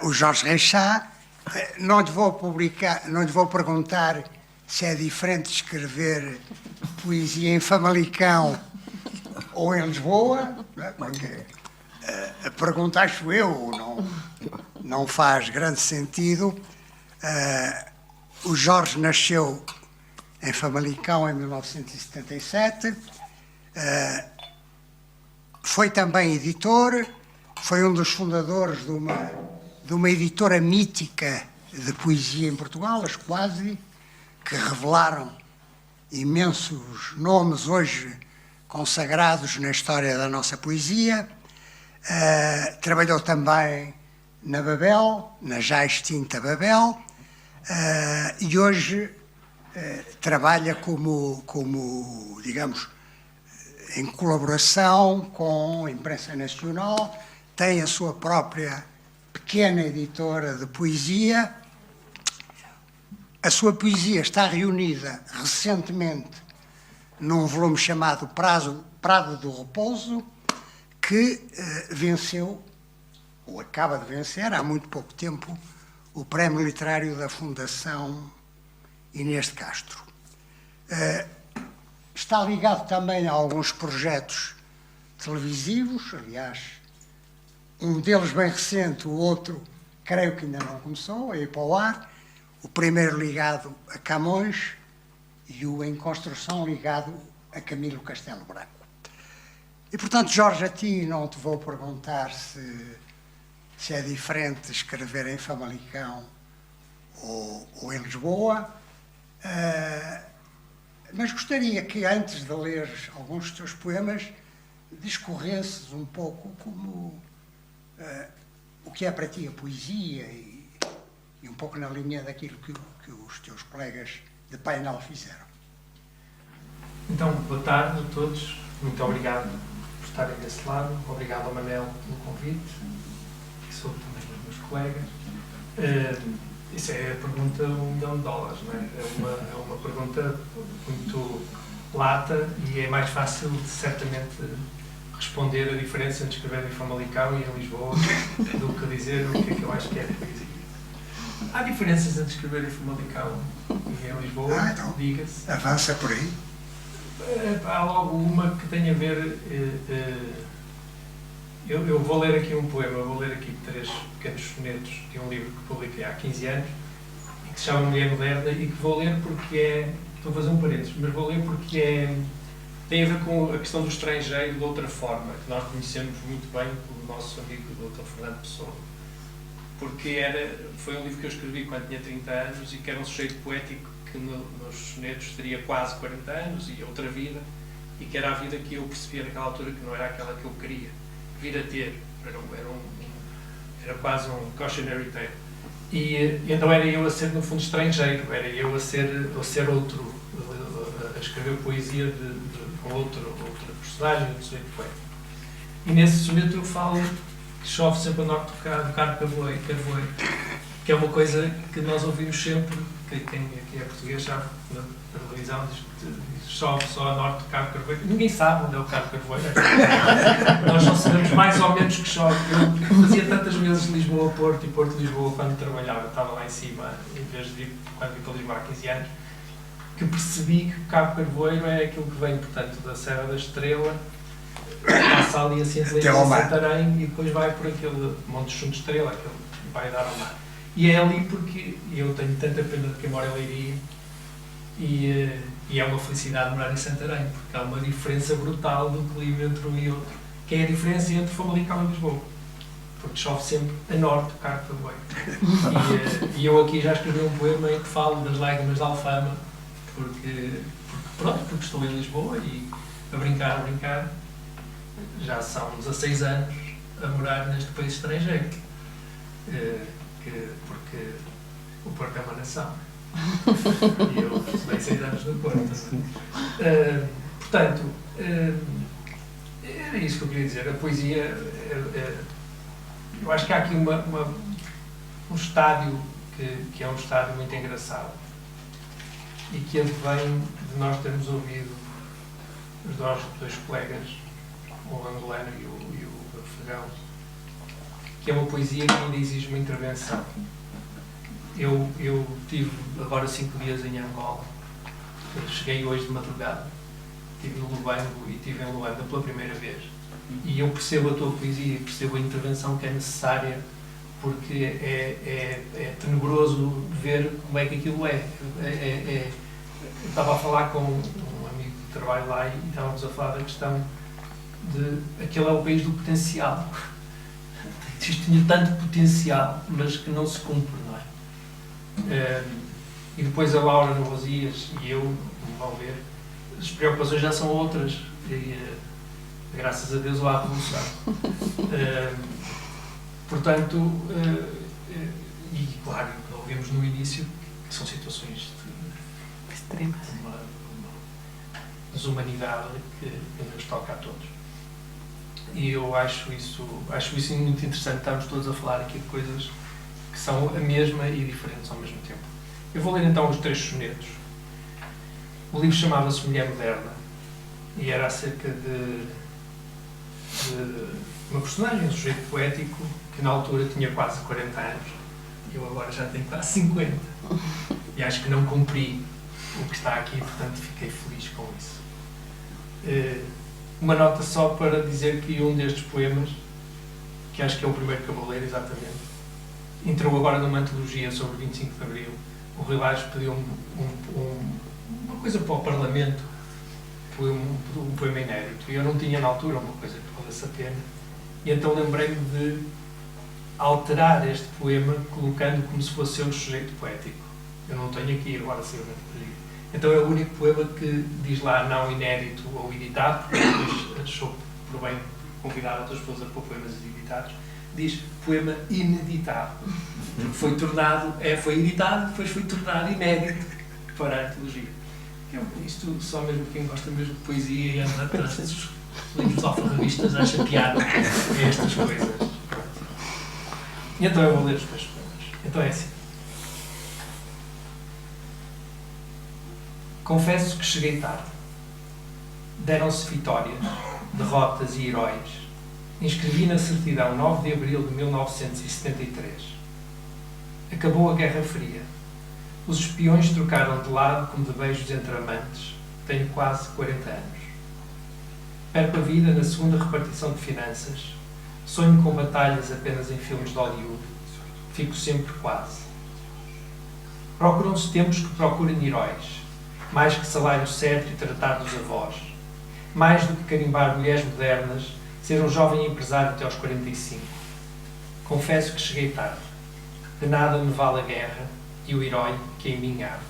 o Jorge Reixá. Não lhe vou perguntar se é diferente escrever poesia em Famalicão ou em Lisboa, porque a pergunta, acho eu, não faz grande sentido. O Jorge nasceu em Famalicão em 1977, foi também editor, foi um dos fundadores de uma editora mítica de poesia em Portugal, as Quasi, que revelaram imensos nomes hoje consagrados na história da nossa poesia. Trabalhou também na Babel, na já extinta Babel, e hoje trabalha como, digamos, em colaboração com a imprensa nacional, tem a sua própria pequena editora de poesia. A sua poesia está reunida recentemente num volume chamado Prado do Repouso, que venceu, ou acaba de vencer, há muito pouco tempo, o Prémio Literário da Fundação Inês de Castro. Está ligado também a alguns projetos televisivos, aliás, um deles bem recente, o outro creio que ainda não começou a ir para o ar, o primeiro ligado a Camões e o em construção ligado a Camilo Castelo Branco. E, portanto, Jorge, a ti não te vou perguntar se é diferente escrever em Famalicão ou em Lisboa, mas gostaria que, antes de leres alguns dos teus poemas, discorresses um pouco como o que é para ti a poesia e um pouco na linha daquilo que os teus colegas de painel fizeram. Então, boa tarde a todos. Muito obrigado por estarem desse lado. Obrigado ao Manel pelo convite, que sou também dos meus colegas. Isso é a pergunta $1 milhão, não é? É uma pergunta muito lata e é mais fácil, certamente, responder a diferença entre escrever em Famalicão e em Lisboa do que dizer o que é que eu acho que é poesia. Há diferenças entre escrever em Famalicão e em Lisboa, então, diga-se. Avança por aí. Há logo uma que tem a ver... Eu vou ler aqui um poema, vou ler aqui 3 pequenos sonetos de um livro que publiquei há 15 anos e que se chama Mulher Moderna e que vou ler porque é... Estou a fazer um parênteses, mas vou ler porque tem a ver com a questão do estrangeiro de outra forma, que nós conhecemos muito bem o nosso amigo Dr. Fernando Pessoa. Porque foi um livro que eu escrevi quando tinha 30 anos e que era um sujeito poético que nos sonetos teria quase 40 anos e outra vida, e que era a vida que eu percebia naquela altura que não era aquela que eu queria vir a ter. Era quase um cautionary tale. E então era eu a ser, no fundo, estrangeiro, era eu a ser outro, a escrever poesia com outra personagem, um sujeito poético. E nesse soneto eu falo que chove sempre a norte do Carvoeiro, que é uma coisa que nós ouvimos sempre, quem aqui é português sabe, na televisão diz chove só a norte do Cabo Carvoeiro. Ninguém sabe onde é o Cabo Carvoeiro. Nós só sabemos mais ou menos que chove. Eu fazia tantas vezes Lisboa, Porto e Porto, Lisboa, quando trabalhava, estava lá em cima, em vez de vir, quando vim para Lisboa há 15 anos, que percebi que o Cabo Carvoeiro é aquilo que vem, portanto, da Serra da Estrela, passa ali assim de Santarém e depois vai por aquele Monte Chum de Estrela, aquele vai dar ao mar. E é ali porque eu tenho tanta pena de quem mora em Leiria e é uma felicidade morar em Santarém, porque há uma diferença brutal do clima entre um e outro, que é a diferença entre Famalicão e Lisboa, porque chove sempre a norte do Cabo Carvoeiro. E eu aqui já escrevi um poema em que falo das lágrimas da Alfama, porque estou em Lisboa e a brincar, já são 16 anos a morar neste país estrangeiro, porque o Porto é uma nação. E eu estudei 6 anos no Porto. Portanto, era isso que eu queria dizer. A poesia, eu acho que há aqui um estádio que é um estádio muito engraçado e que advém de nós termos ouvido os dois colegas, o angolano e o afegão, que é uma poesia que ainda exige uma intervenção. Eu tive agora 5 dias em Angola, cheguei hoje de madrugada, estive no Lubango e estive em Luanda pela primeira vez, e eu percebo a tua poesia, percebo a intervenção que é necessária, porque é tenebroso ver como é que aquilo é. Eu estava a falar com um amigo de trabalho lá e estávamos a falar da questão de aquele é o país do potencial. Isto tinha tanto potencial, mas que não se cumpre, não é? E depois a Laura no Osias e eu, como vão ver, as preocupações já são outras. Graças a Deus há a revolução. Portanto, e claro, ouvimos no início que são situações extremas, uma desumanidade que nos toca a todos. E eu acho isso muito interessante, estarmos todos a falar aqui de coisas que são a mesma e diferentes ao mesmo tempo. Eu vou ler então os 3 sonetos. O livro chamava-se Mulher Moderna e era acerca de uma personagem, um sujeito poético que na altura tinha quase 40 anos. Eu agora já tenho quase 50. E acho que não cumpri o que está aqui, portanto fiquei feliz com isso. Uma nota só para dizer que um destes poemas, que acho que é o primeiro que eu vou ler exatamente, entrou agora numa antologia sobre 25 de Abril. O Rui Lages pediu uma coisa para o Parlamento, foi um poema inédito, e eu não tinha na altura uma coisa que valesse a pena, e então lembrei-me de alterar este poema colocando como se fosse eu o sujeito poético. Eu não tenho aqui agora se eu então é o único poema que diz lá não inédito ou editado, porque depois achou por bem convidar outras pessoas a pôr poemas editados, diz poema ineditado. Foi editado, depois foi tornado inédito para a antologia. Isto só mesmo quem gosta mesmo de poesia e anda atrás dos livros alfarrabistas acha piada a estas coisas. E então eu vou ler os 3 poemas. Então é assim. Confesso que cheguei tarde. Deram-se vitórias, derrotas e heróis. Inscrevi na certidão 9 de abril de 1973. Acabou a Guerra Fria. Os espiões trocaram de lado como de beijos entre amantes. Tenho quase 40 anos. Perco a vida na segunda repartição de finanças. Sonho com batalhas apenas em filmes de Hollywood. Fico sempre quase. Procuram-se tempos que procurem heróis. Mais que salário certo e tratar dos avós. Mais do que carimbar mulheres modernas, ser um jovem empresário até aos 45. Confesso que cheguei tarde. De nada me vale a guerra e o herói que em mim arde.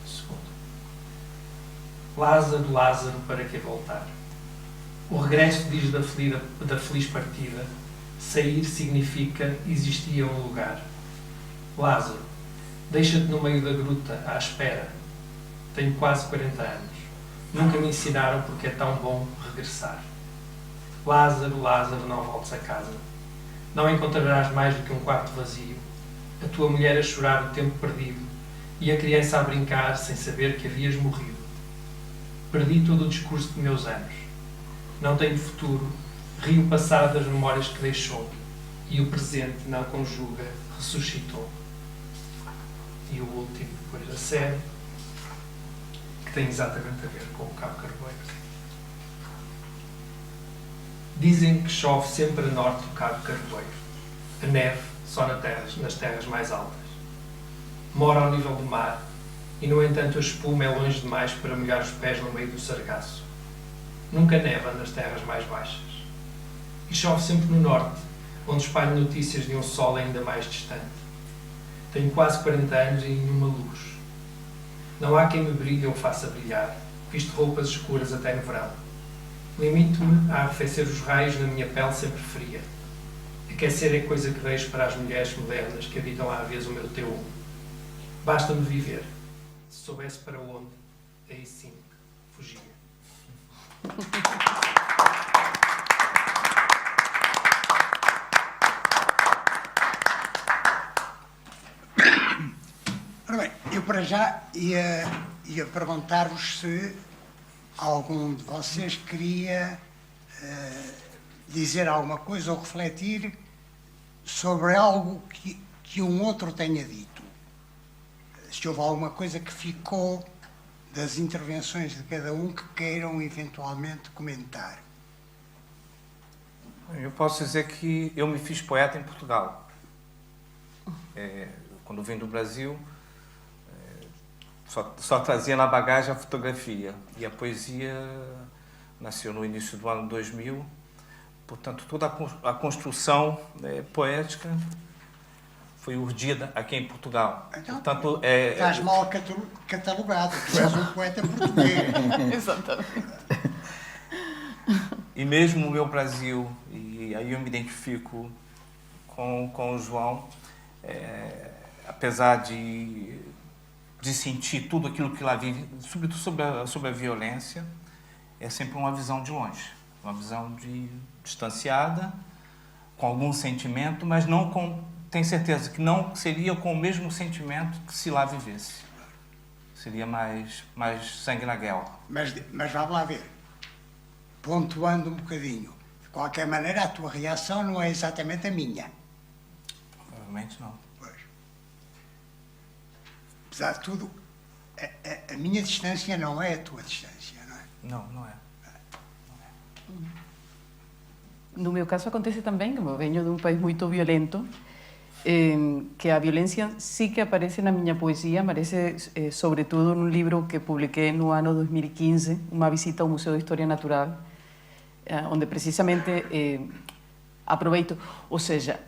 Segundo. Lázaro, Lázaro, para que voltar? O regresso diz da feliz partida. Sair significa existia um lugar. Lázaro, deixa-te no meio da gruta, à espera. Tenho quase 40 anos. Nunca me ensinaram porque é tão bom regressar. Lázaro, Lázaro, não voltes a casa. Não encontrarás mais do que um quarto vazio. A tua mulher a chorar o tempo perdido e a criança a brincar sem saber que havias morrido. Perdi todo o discurso de meus anos. Não tenho futuro. Rio passado das memórias que deixou e o presente não conjuga, ressuscitou. E o último, depois da série, que tem exatamente a ver com o Cabo Carvoeiro. Dizem que chove sempre a norte do Cabo Carvoeiro. A neve só nas terras mais altas. Mora ao nível do mar e, no entanto, a espuma é longe demais para molhar os pés no meio do sargaço. Nunca neva nas terras mais baixas. E chove sempre no norte, onde espalho notícias de um sol ainda mais distante. Tenho quase 40 anos e nenhuma luz. Não há quem me brilhe ou faça brilhar. Visto roupas escuras até no verão. Limito-me a arrefecer os raios na minha pele sempre fria. Aquecer é coisa que deixo para as mulheres modernas que habitam à vez o meu T1. Basta-me viver. Se soubesse para onde, aí sim, fugia. Ora bem, eu para já ia perguntar-vos se algum de vocês queria dizer alguma coisa ou refletir sobre algo que um outro tenha dito. Se houve alguma coisa que ficou das intervenções de cada um que queiram eventualmente comentar. Eu posso dizer que eu me fiz poeta em Portugal. Quando vim do Brasil, só trazia na bagagem a fotografia. E a poesia nasceu no início do ano 2000. Portanto, toda a construção poética foi urdida aqui em Portugal. Então, portanto, estás mal catalogado, tu és um poeta português. Exatamente. E mesmo o meu Brasil, e aí eu me identifico com o João, apesar de sentir tudo aquilo que lá vive, sobretudo sobre a violência, é sempre uma visão de longe, uma visão distanciada, com algum sentimento, mas tenho certeza que não seria com o mesmo sentimento que se lá vivesse. Seria mais sangue na guerra. Mas vamos lá ver. Pontuando um bocadinho. De qualquer maneira, a tua reação não é exatamente a minha. Provavelmente não. Pois. Apesar de tudo, a minha distância não é a tua distância, não é? Não é. No meu caso acontece também, como eu venho de um país muito violento, que a violência sí que aparece na minha poesia, aparece sobretudo num livro que publiquei no ano 2015, uma visita ao Museu de História Natural, onde precisamente aproveito, ou seja,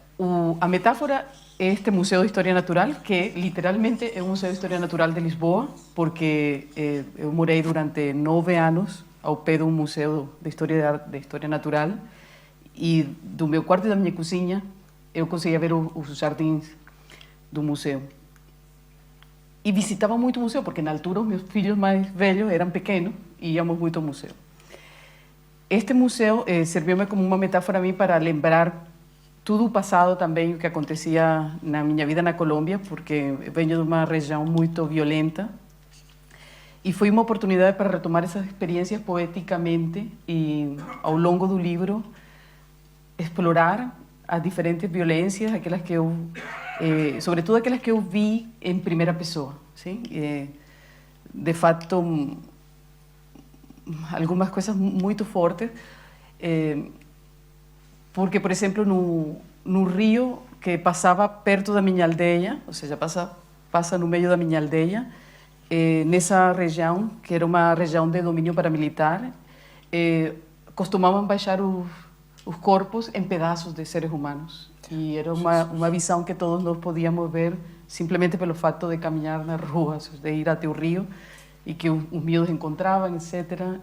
a metáfora é este Museu de História Natural, que literalmente é um Museu de História Natural de Lisboa, porque eu morei durante 9 anos ao pé de um museu de História Natural, e do meu quarto e da minha cozinha eu conseguia ver os jardins do museu. E visitava muito o museu, porque na altura os meus filhos mais velhos eram pequenos e íamos muito ao museu. Este museu serviu-me como uma metáfora a mim para lembrar tudo o passado também, o que acontecia na minha vida na Colômbia, porque eu venho de uma região muito violenta. E foi uma oportunidade para retomar essas experiências poeticamente e, ao longo do livro, explorar as diferentes violências, aquelas que eu, sobretudo aquelas que eu vi em primeira pessoa, sim? De fato, algumas coisas muito fortes, porque, por exemplo, no rio que passava perto da minha aldeia, ou seja, passa no meio da minha aldeia, nessa região, que era uma região de domínio paramilitar, costumavam baixar os corpos em pedaços de seres humanos. E era uma visão que todos nós podíamos ver simplesmente pelo fato de caminhar nas ruas, de ir até o rio, e que os miúdos encontravam, etc.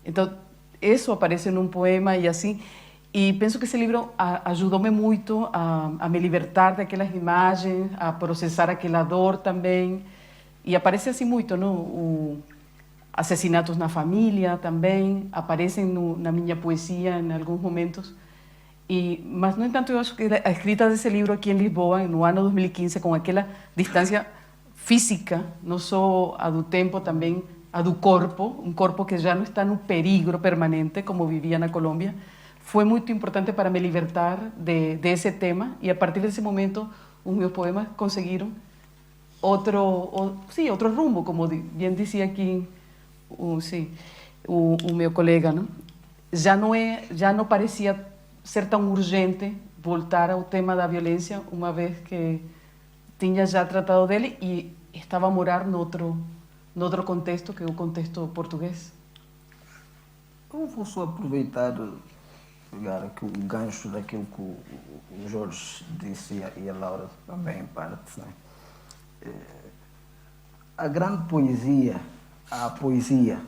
Então, isso aparece num poema e assim. E penso que esse livro ajudou-me muito a me libertar daquelas imagens, a processar aquela dor também. E aparece assim muito, não? Assassinatos na família também aparecem na minha poesia em alguns momentos. Mas, no entanto, eu acho que a escrita desse livro aqui em Lisboa, no ano 2015, com aquela distância física, não só a do tempo, também a do corpo, um corpo que já não está no perigo permanente, como vivia na Colômbia, foi muito importante para me libertar desse tema. E, a partir desse momento, os meus poemas conseguiram outro rumbo, como bem dizia aqui o meu colega, não? Já não parecia ser tão urgente voltar ao tema da violência, uma vez que tinha já tratado dele, e estava a morar noutro contexto, que é o contexto português? Eu vou só aproveitar, pegar aqui o gancho daquilo que o Jorge disse e a Laura também em parte, né? A grande poesia, há a poesia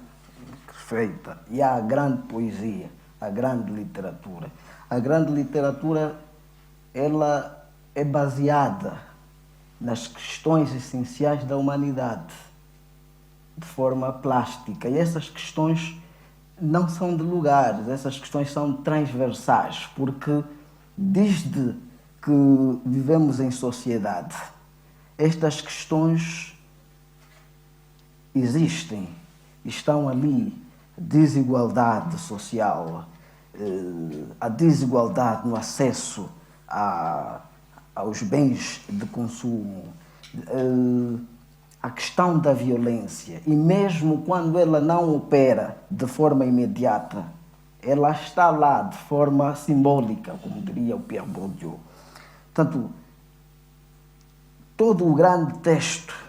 feita e há a grande poesia, a grande literatura. A grande literatura, ela é baseada nas questões essenciais da humanidade, de forma plástica. E essas questões não são de lugares, essas questões são transversais, porque desde que vivemos em sociedade, estas questões existem, estão ali. Desigualdade social, a desigualdade no acesso aos bens de consumo, a questão da violência, e mesmo quando ela não opera de forma imediata, ela está lá de forma simbólica, como diria o Pierre Bourdieu. Portanto, todo o grande texto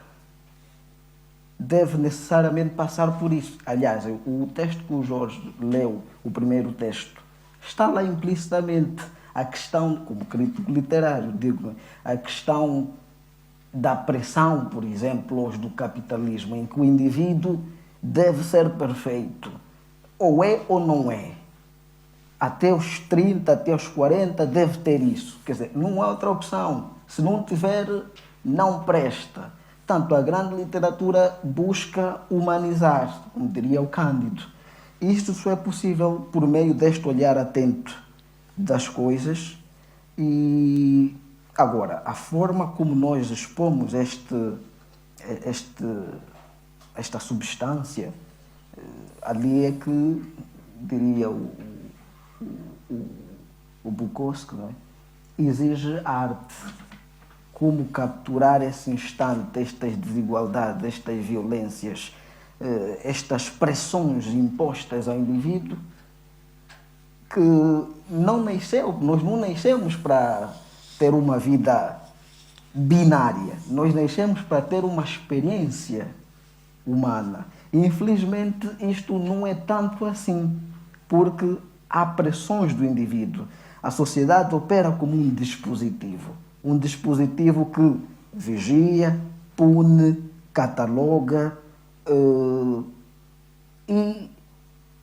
deve necessariamente passar por isso. Aliás, o texto que o Jorge leu, o primeiro texto, está lá implicitamente a questão, como crítico literário, digo, a questão da pressão, por exemplo, hoje do capitalismo, em que o indivíduo deve ser perfeito. Ou é ou não é. Até os 30, até os 40, deve ter isso. Quer dizer, não há outra opção. Se não tiver, não presta. Tanto a grande literatura busca humanizar, como diria o Cândido. Isto só é possível por meio deste olhar atento das coisas. E agora, a forma como nós expomos esta substância, ali é que, diria o Bukowski, não é? Exige arte. Como capturar esse instante, estas desigualdades, estas violências, estas pressões impostas ao indivíduo, que nós não nascemos para ter uma vida binária, nós nascemos para ter uma experiência humana. E, infelizmente, isto não é tanto assim, porque há pressões do indivíduo. A sociedade opera como um dispositivo que vigia, pune, cataloga e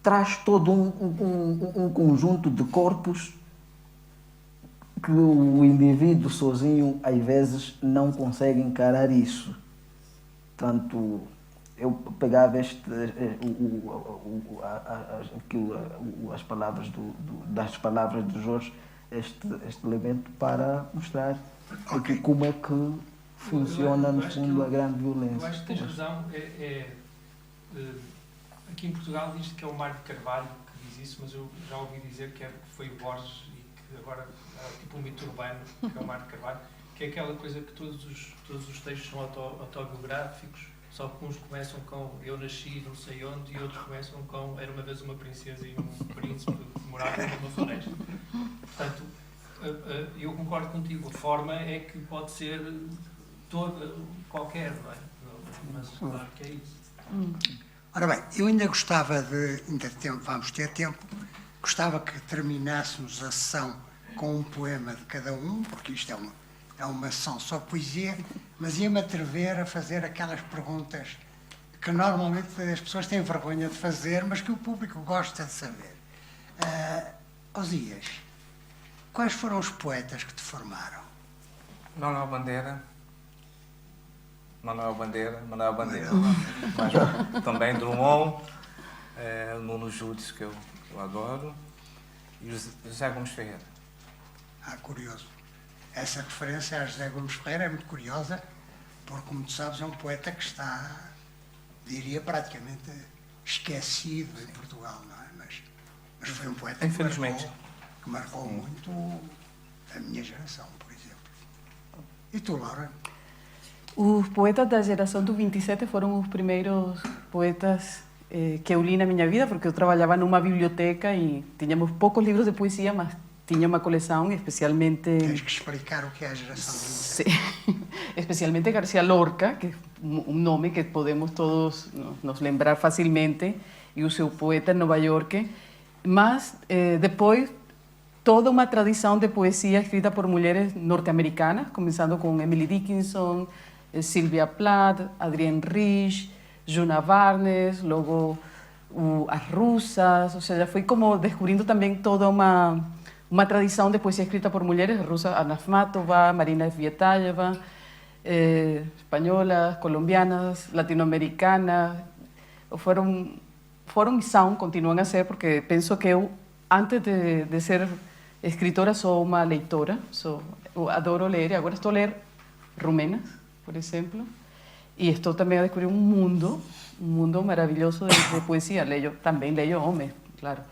traz todo um conjunto de corpos que o indivíduo sozinho, às vezes, não consegue encarar isso. Portanto, eu pegava as palavras das palavras de Jorge, este elemento para mostrar como é que funciona, no fundo, a grande violência. Eu acho que tens razão. Aqui em Portugal diz que é o Mário de Carvalho que diz isso, mas eu já ouvi dizer que foi o Borges e que agora é tipo um mito urbano, que é o Mário de Carvalho, que é aquela coisa que todos os textos são autobiográficos, só que uns começam com eu nasci não sei onde e outros começam com era uma vez uma princesa e um príncipe que moravam numa floresta. Portanto, eu concordo contigo, a forma é que pode ser toda, qualquer, não é? Mas claro que é isso. Ora bem, eu ainda gostava vamos ter tempo, gostava que terminássemos a sessão com um poema de cada um, porque isto é uma sessão só poesia, mas ia-me atrever a fazer aquelas perguntas que normalmente as pessoas têm vergonha de fazer, mas que o público gosta de saber. Osias, quais foram os poetas que te formaram? Manuel Bandeira, mas também Drummond, Nuno Judes, que eu adoro, e José Gomes Ferreira. Curioso. Essa referência a José Gomes Ferreira é muito curiosa, porque, como tu sabes, é um poeta que está, diria, praticamente esquecido em Portugal, não é? Mas foi um poeta que marcou muito a minha geração, por exemplo. E tu, Laura? Os poetas da geração do 27 foram os primeiros poetas que eu li na minha vida, porque eu trabalhava numa biblioteca e tínhamos poucos livros de poesia, mas tinha uma coleção, especialmente... Tens que explicar o que é a geração de Sí, especialmente García Lorca, que é um nome que podemos todos nos lembrar facilmente, e o seu poeta em Nova York, mas depois toda uma tradição de poesia escrita por mulheres norte-americanas, começando com Emily Dickinson, Sylvia Plath, Adrienne Rich, Juna Barnes, logo as russas, ou seja, foi como descobrindo também toda uma tradição de poesia escrita por mulheres russas, Anna Akhmatova, Marina Tsvetaeva, espanholas, colombianas, latino-americanas, foram e são, continuam a ser, porque penso que eu, antes de ser escritora, sou uma leitora, eu adoro ler, e agora estou a ler rumenas, por exemplo, e estou também a descobrir um mundo maravilhoso de poesia. Também leio homens, claro.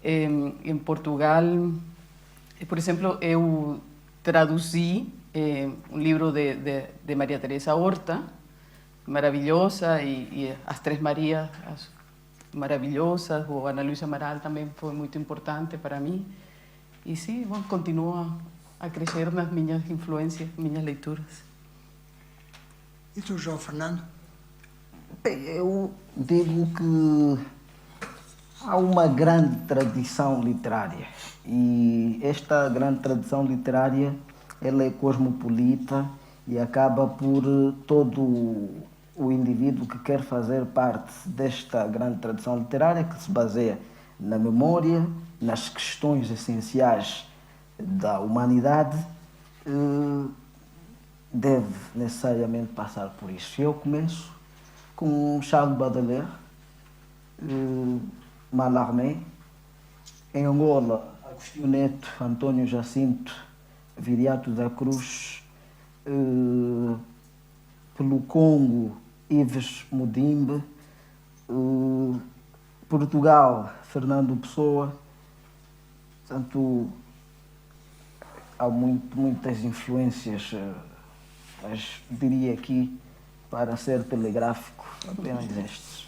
Em Portugal, por exemplo, eu traduzi um livro de Maria Teresa Horta, maravilhosa, e as Três Marias maravilhosas, ou Ana Luísa Amaral também foi muito importante para mim. E sim, bom, continua a crescer nas minhas influências, minhas leituras. E tu, João Fernando? Bem, eu digo que há uma grande tradição literária, e esta grande tradição literária ela é cosmopolita e acaba por todo o indivíduo que quer fazer parte desta grande tradição literária, que se baseia na memória, nas questões essenciais da humanidade, deve necessariamente passar por isso. Eu começo com Charles Baudelaire, Mallarmé, em Angola, Agostinho Neto, Antônio Jacinto, Viriato da Cruz, pelo Congo, Yves Mudimbe, Portugal, Fernando Pessoa. Portanto, há muitas influências, mas diria aqui, para ser telegráfico, apenas estes.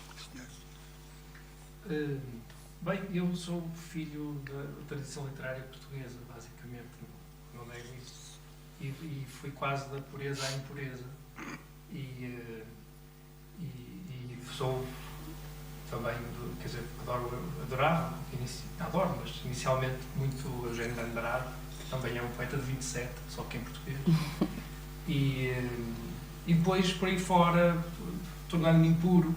Bem, eu sou filho da tradição literária portuguesa, basicamente, não nego isso, e fui quase da pureza à impureza, e sou também, quer dizer, adorava, adoro, mas inicialmente muito Eugênio de Andrade, que também é um poeta de 27, só que em português, e depois por aí fora, tornando-me impuro,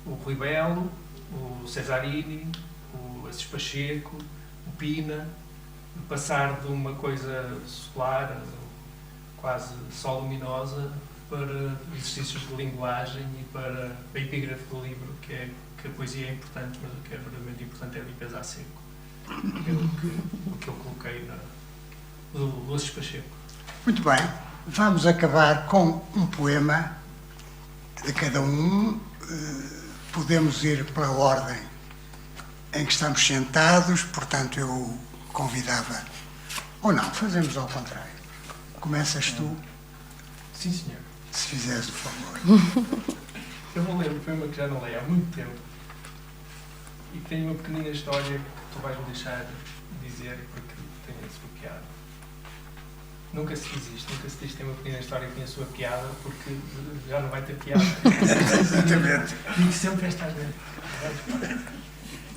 o Rui Belo, o Cesarini, o Assis Pacheco, o Pina, passar de uma coisa solar, quase só luminosa, para exercícios de linguagem e para a epígrafe do livro, que a poesia é importante, mas o que é verdadeiramente importante é a limpeza a seco. É o que eu coloquei no Assis Pacheco. Muito bem, vamos acabar com um poema de cada um. Podemos ir pela ordem em que estamos sentados, portanto eu convidava, ou não, fazemos ao contrário. Começas tu, Sim, senhor. se fizeres o favor. Eu vou ler um poema que já não leio há muito tempo e que tem uma pequenina história que tu vais-me deixar dizer porque tem a sua piada. Nunca se diz isto, nunca se diz que tem uma pequena história que tem a sua piada, porque já não vai ter piada. Exatamente. Digo sempre esta asneira.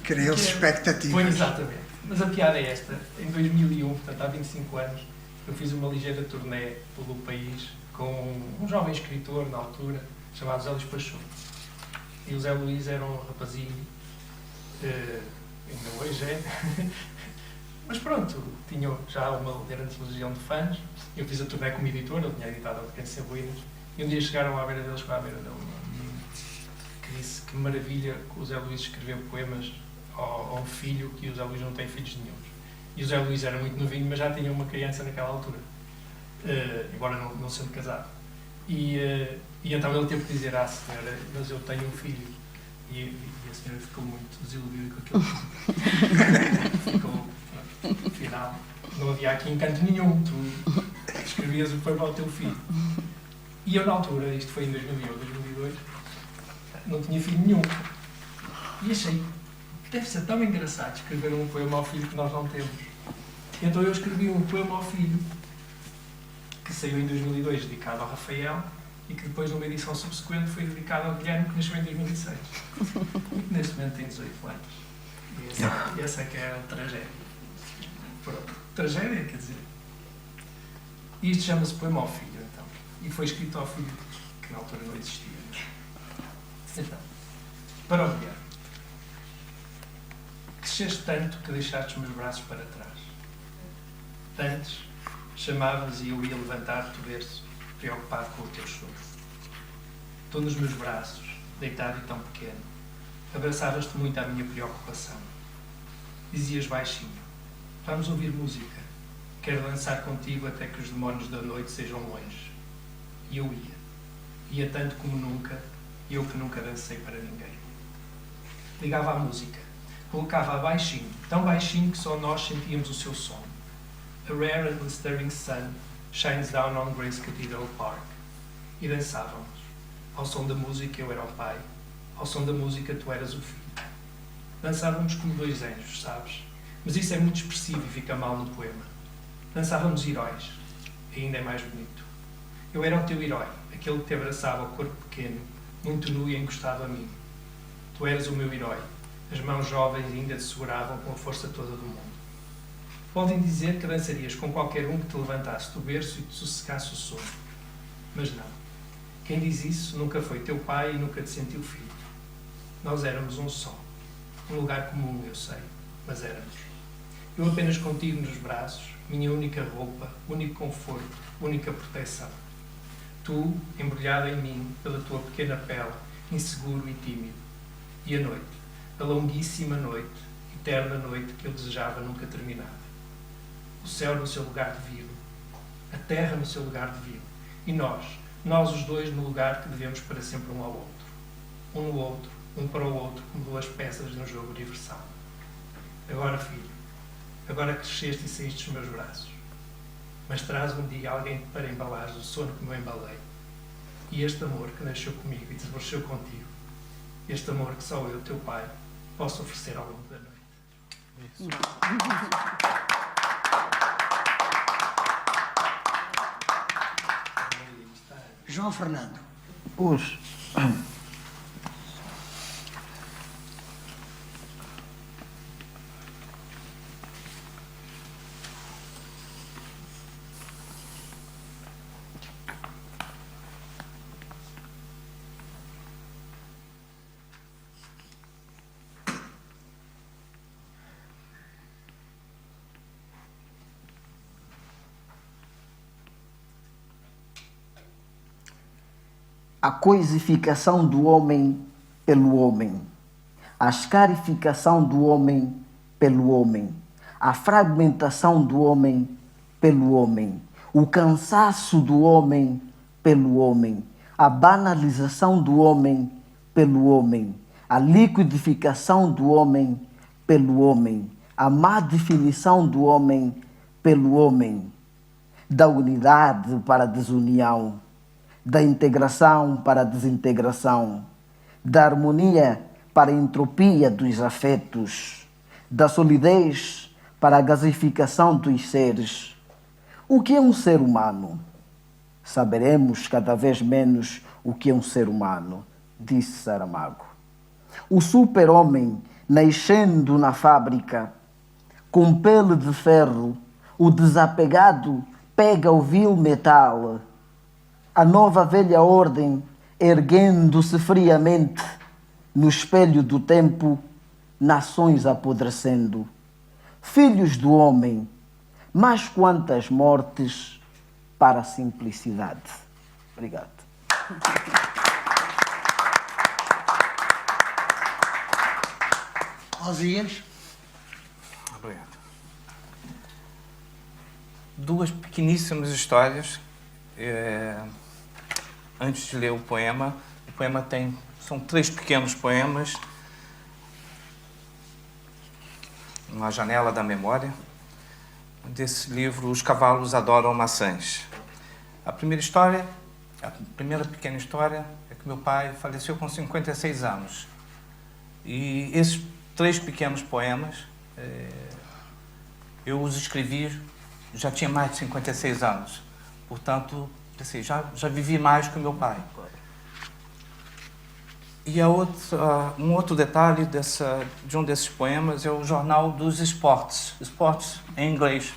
Criou-se expectativas. Foi exatamente. Mas a piada é esta. Em 2001, portanto há 25 anos, eu fiz uma ligeira turnê pelo país com um jovem escritor, na altura, chamado Zé Luís Peixoto. E o Zé Luís era um rapazinho, ainda hoje é, mas pronto, tinha já uma grande legião de fãs. Eu fiz a turnê como editor, ele tinha editado a Pequenas Cebolinhas, e um dia chegaram à beira deles, com a beira dele, que disse que maravilha que o Zé Luís escreveu poemas ao filho, que o Zé Luís não tem filhos nenhuns. E o Zé Luís era muito novinho, mas já tinha uma criança naquela altura, embora não sendo casado. E então ele teve que dizer à senhora, mas eu tenho um filho. E a senhora ficou muito desiludida com aquilo. Ficou, afinal, não havia aqui encanto nenhum, tu escrevias o poema ao teu filho. E eu na altura, isto foi em 2001 ou 2002, não tinha filho nenhum. E achei, deve ser tão engraçado escrever um poema ao filho que nós não temos. Então eu escrevi um poema ao filho, que saiu em 2002, dedicado ao Rafael, e que depois, numa edição subsequente, foi dedicado ao Guilherme, que nasceu em 2006. E que neste momento tem 18 anos. E essa é que é a tragédia. Pronto. Tragédia, quer dizer. E isto chama-se Poema ao Filho, então. E foi escrito ao filho, que na altura não existia. Então, para o Guilherme. Cresceste tanto que deixaste os meus braços para trás. Antes, chamavas e eu ia levantar-te o berço, preocupado com o teu choro. Tu nos meus braços, deitado e tão pequeno, abraçavas-te muito à minha preocupação. Dizias baixinho, vamos ouvir música, quero dançar contigo até que os demónios da noite sejam longe. E eu ia tanto como nunca, eu que nunca dancei para ninguém. Ligava a música, colocava-a baixinho, tão baixinho que só nós sentíamos o seu som. A rare and blistering sun shines down on Grace Cathedral Park. E dançávamos. Ao som da música eu era o pai, ao som da música tu eras o filho. Dançávamos como dois anjos, sabes? Mas isso é muito expressivo e fica mal no poema. Dançávamos heróis, ainda é mais bonito. Eu era o teu herói, aquele que te abraçava o corpo pequeno, muito nu e encostado a mim. Tu eras o meu herói, as mãos jovens ainda te seguravam com a força toda do mundo. Podem dizer que dançarias com qualquer um que te levantasse do berço e te sossegasse o sono. Mas não. Quem diz isso nunca foi teu pai e nunca te sentiu filho. Nós éramos um só. Um lugar comum, eu sei, mas éramos. Eu apenas contigo nos braços, minha única roupa, único conforto, única proteção. Tu, embrulhada em mim, pela tua pequena pele, inseguro e tímido. E a noite, a longuíssima noite, eterna noite que eu desejava nunca terminar. O céu no seu lugar divino, a terra no seu lugar divino, e nós os dois no lugar que devemos para sempre um ao outro. Um no outro, um para o outro, como duas peças de um jogo universal. Agora, filho, agora cresceste e saíste dos meus braços. Mas traz um dia alguém para embalares o sono que me embalei. E este amor que nasceu comigo e desabrochou contigo, este amor que só eu, teu pai, posso oferecer ao longo da noite. Isso. João Fernando. Os a coisificação do homem pelo homem, a escarificação do homem pelo homem, a fragmentação do homem pelo homem, o cansaço do homem pelo homem, a banalização do homem pelo homem, a liquidificação do homem pelo homem, a má definição do homem pelo homem, da unidade para a desunião, da integração para a desintegração, da harmonia para a entropia dos afetos, da solidez para a gasificação dos seres. O que é um ser humano? Saberemos cada vez menos o que é um ser humano, disse Saramago. O super-homem, nascendo na fábrica, com pele de ferro, o desapegado pega o vil metal. A nova velha ordem, erguendo-se friamente no espelho do tempo, nações apodrecendo. Filhos do homem, mas quantas mortes para a simplicidade. Obrigado. Osias. Obrigado. Duas pequeníssimas histórias. Antes de ler o poema são 3 pequenos poemas. Uma janela da memória. Desse livro, Os Cavalos Adoram Maçãs. A primeira pequena história é que meu pai faleceu com 56 anos. E esses 3 pequenos poemas Eu os escrevi, já tinha mais de 56 anos. Portanto, assim, já vivi mais que o meu pai. E um outro detalhe de um desses poemas é o Jornal dos Esportes. Esportes em inglês,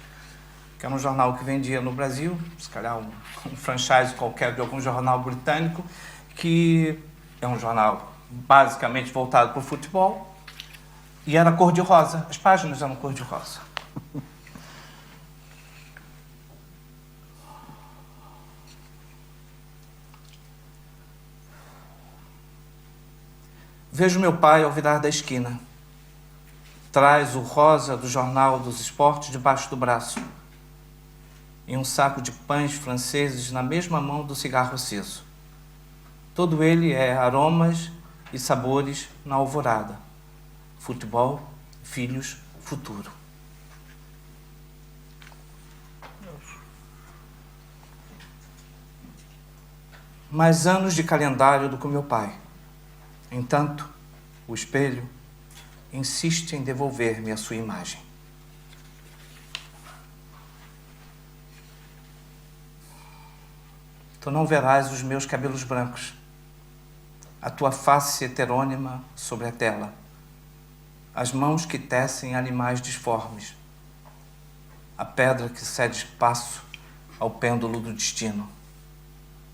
que era um jornal que vendia no Brasil, se calhar um franchise qualquer de algum jornal britânico, que é um jornal basicamente voltado para o futebol, e era cor-de-rosa. As páginas eram cor-de-rosa. Vejo meu pai ao virar da esquina. Traz o rosa do Jornal dos Esportes debaixo do braço e um saco de pães franceses na mesma mão do cigarro aceso. Todo ele é aromas e sabores na alvorada. Futebol, filhos, futuro. Mais anos de calendário do que o meu pai. Entanto, o espelho insiste em devolver-me a sua imagem. Tu não verás os meus cabelos brancos, a tua face heterônima sobre a tela, as mãos que tecem animais disformes, a pedra que cede espaço ao pêndulo do destino.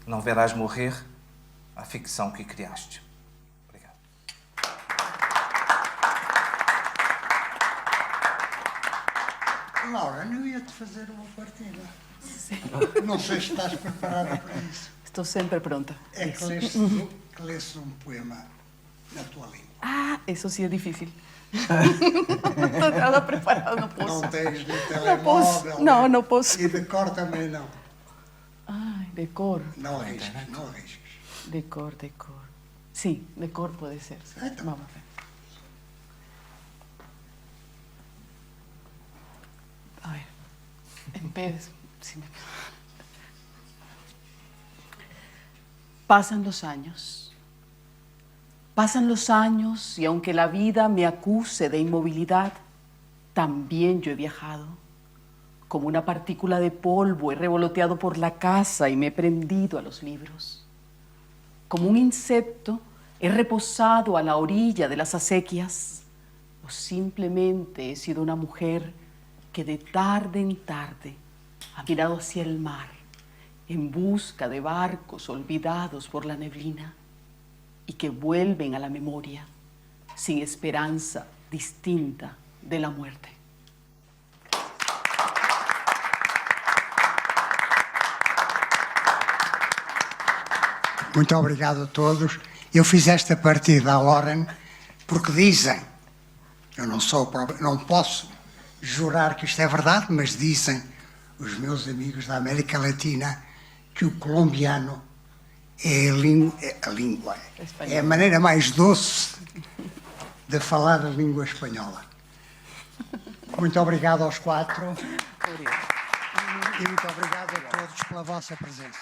Não verás morrer a ficção que criaste. Laura, não ia-te fazer uma partida. Não sei se estás preparada para isso. Estou sempre pronta. É que lesse um poema na tua língua. Ah, eso sí es difícil. No estou nada preparada, não posso. Não tens no Não telemóvel. posso. Não, não posso. E de cor também não. Ai, de cor. Não arrisques, não arrisques. De cor, de cor. Sí, de cor puede ser. Sí. Então. Vamos a ver. A ver, en vez... si me- Pasan los años y aunque la vida me acuse de inmovilidad, también yo he viajado. Como una partícula de polvo he revoloteado por la casa y me he prendido a los libros. Como un insecto he reposado a la orilla de las acequias, o simplemente he sido una mujer que de tarde en tarde ha mirado hacia el mar en busca de barcos olvidados por la neblina y que vuelven a la memoria sin esperanza distinta de la muerte. Muito obrigado a todos. Eu fiz esta partida à Lauren porque dizem, eu não posso jurar que isto é verdade, mas dizem os meus amigos da América Latina que o colombiano é a língua, é a maneira mais doce de falar a língua espanhola. Muito obrigado aos quatro e muito obrigado a todos pela vossa presença.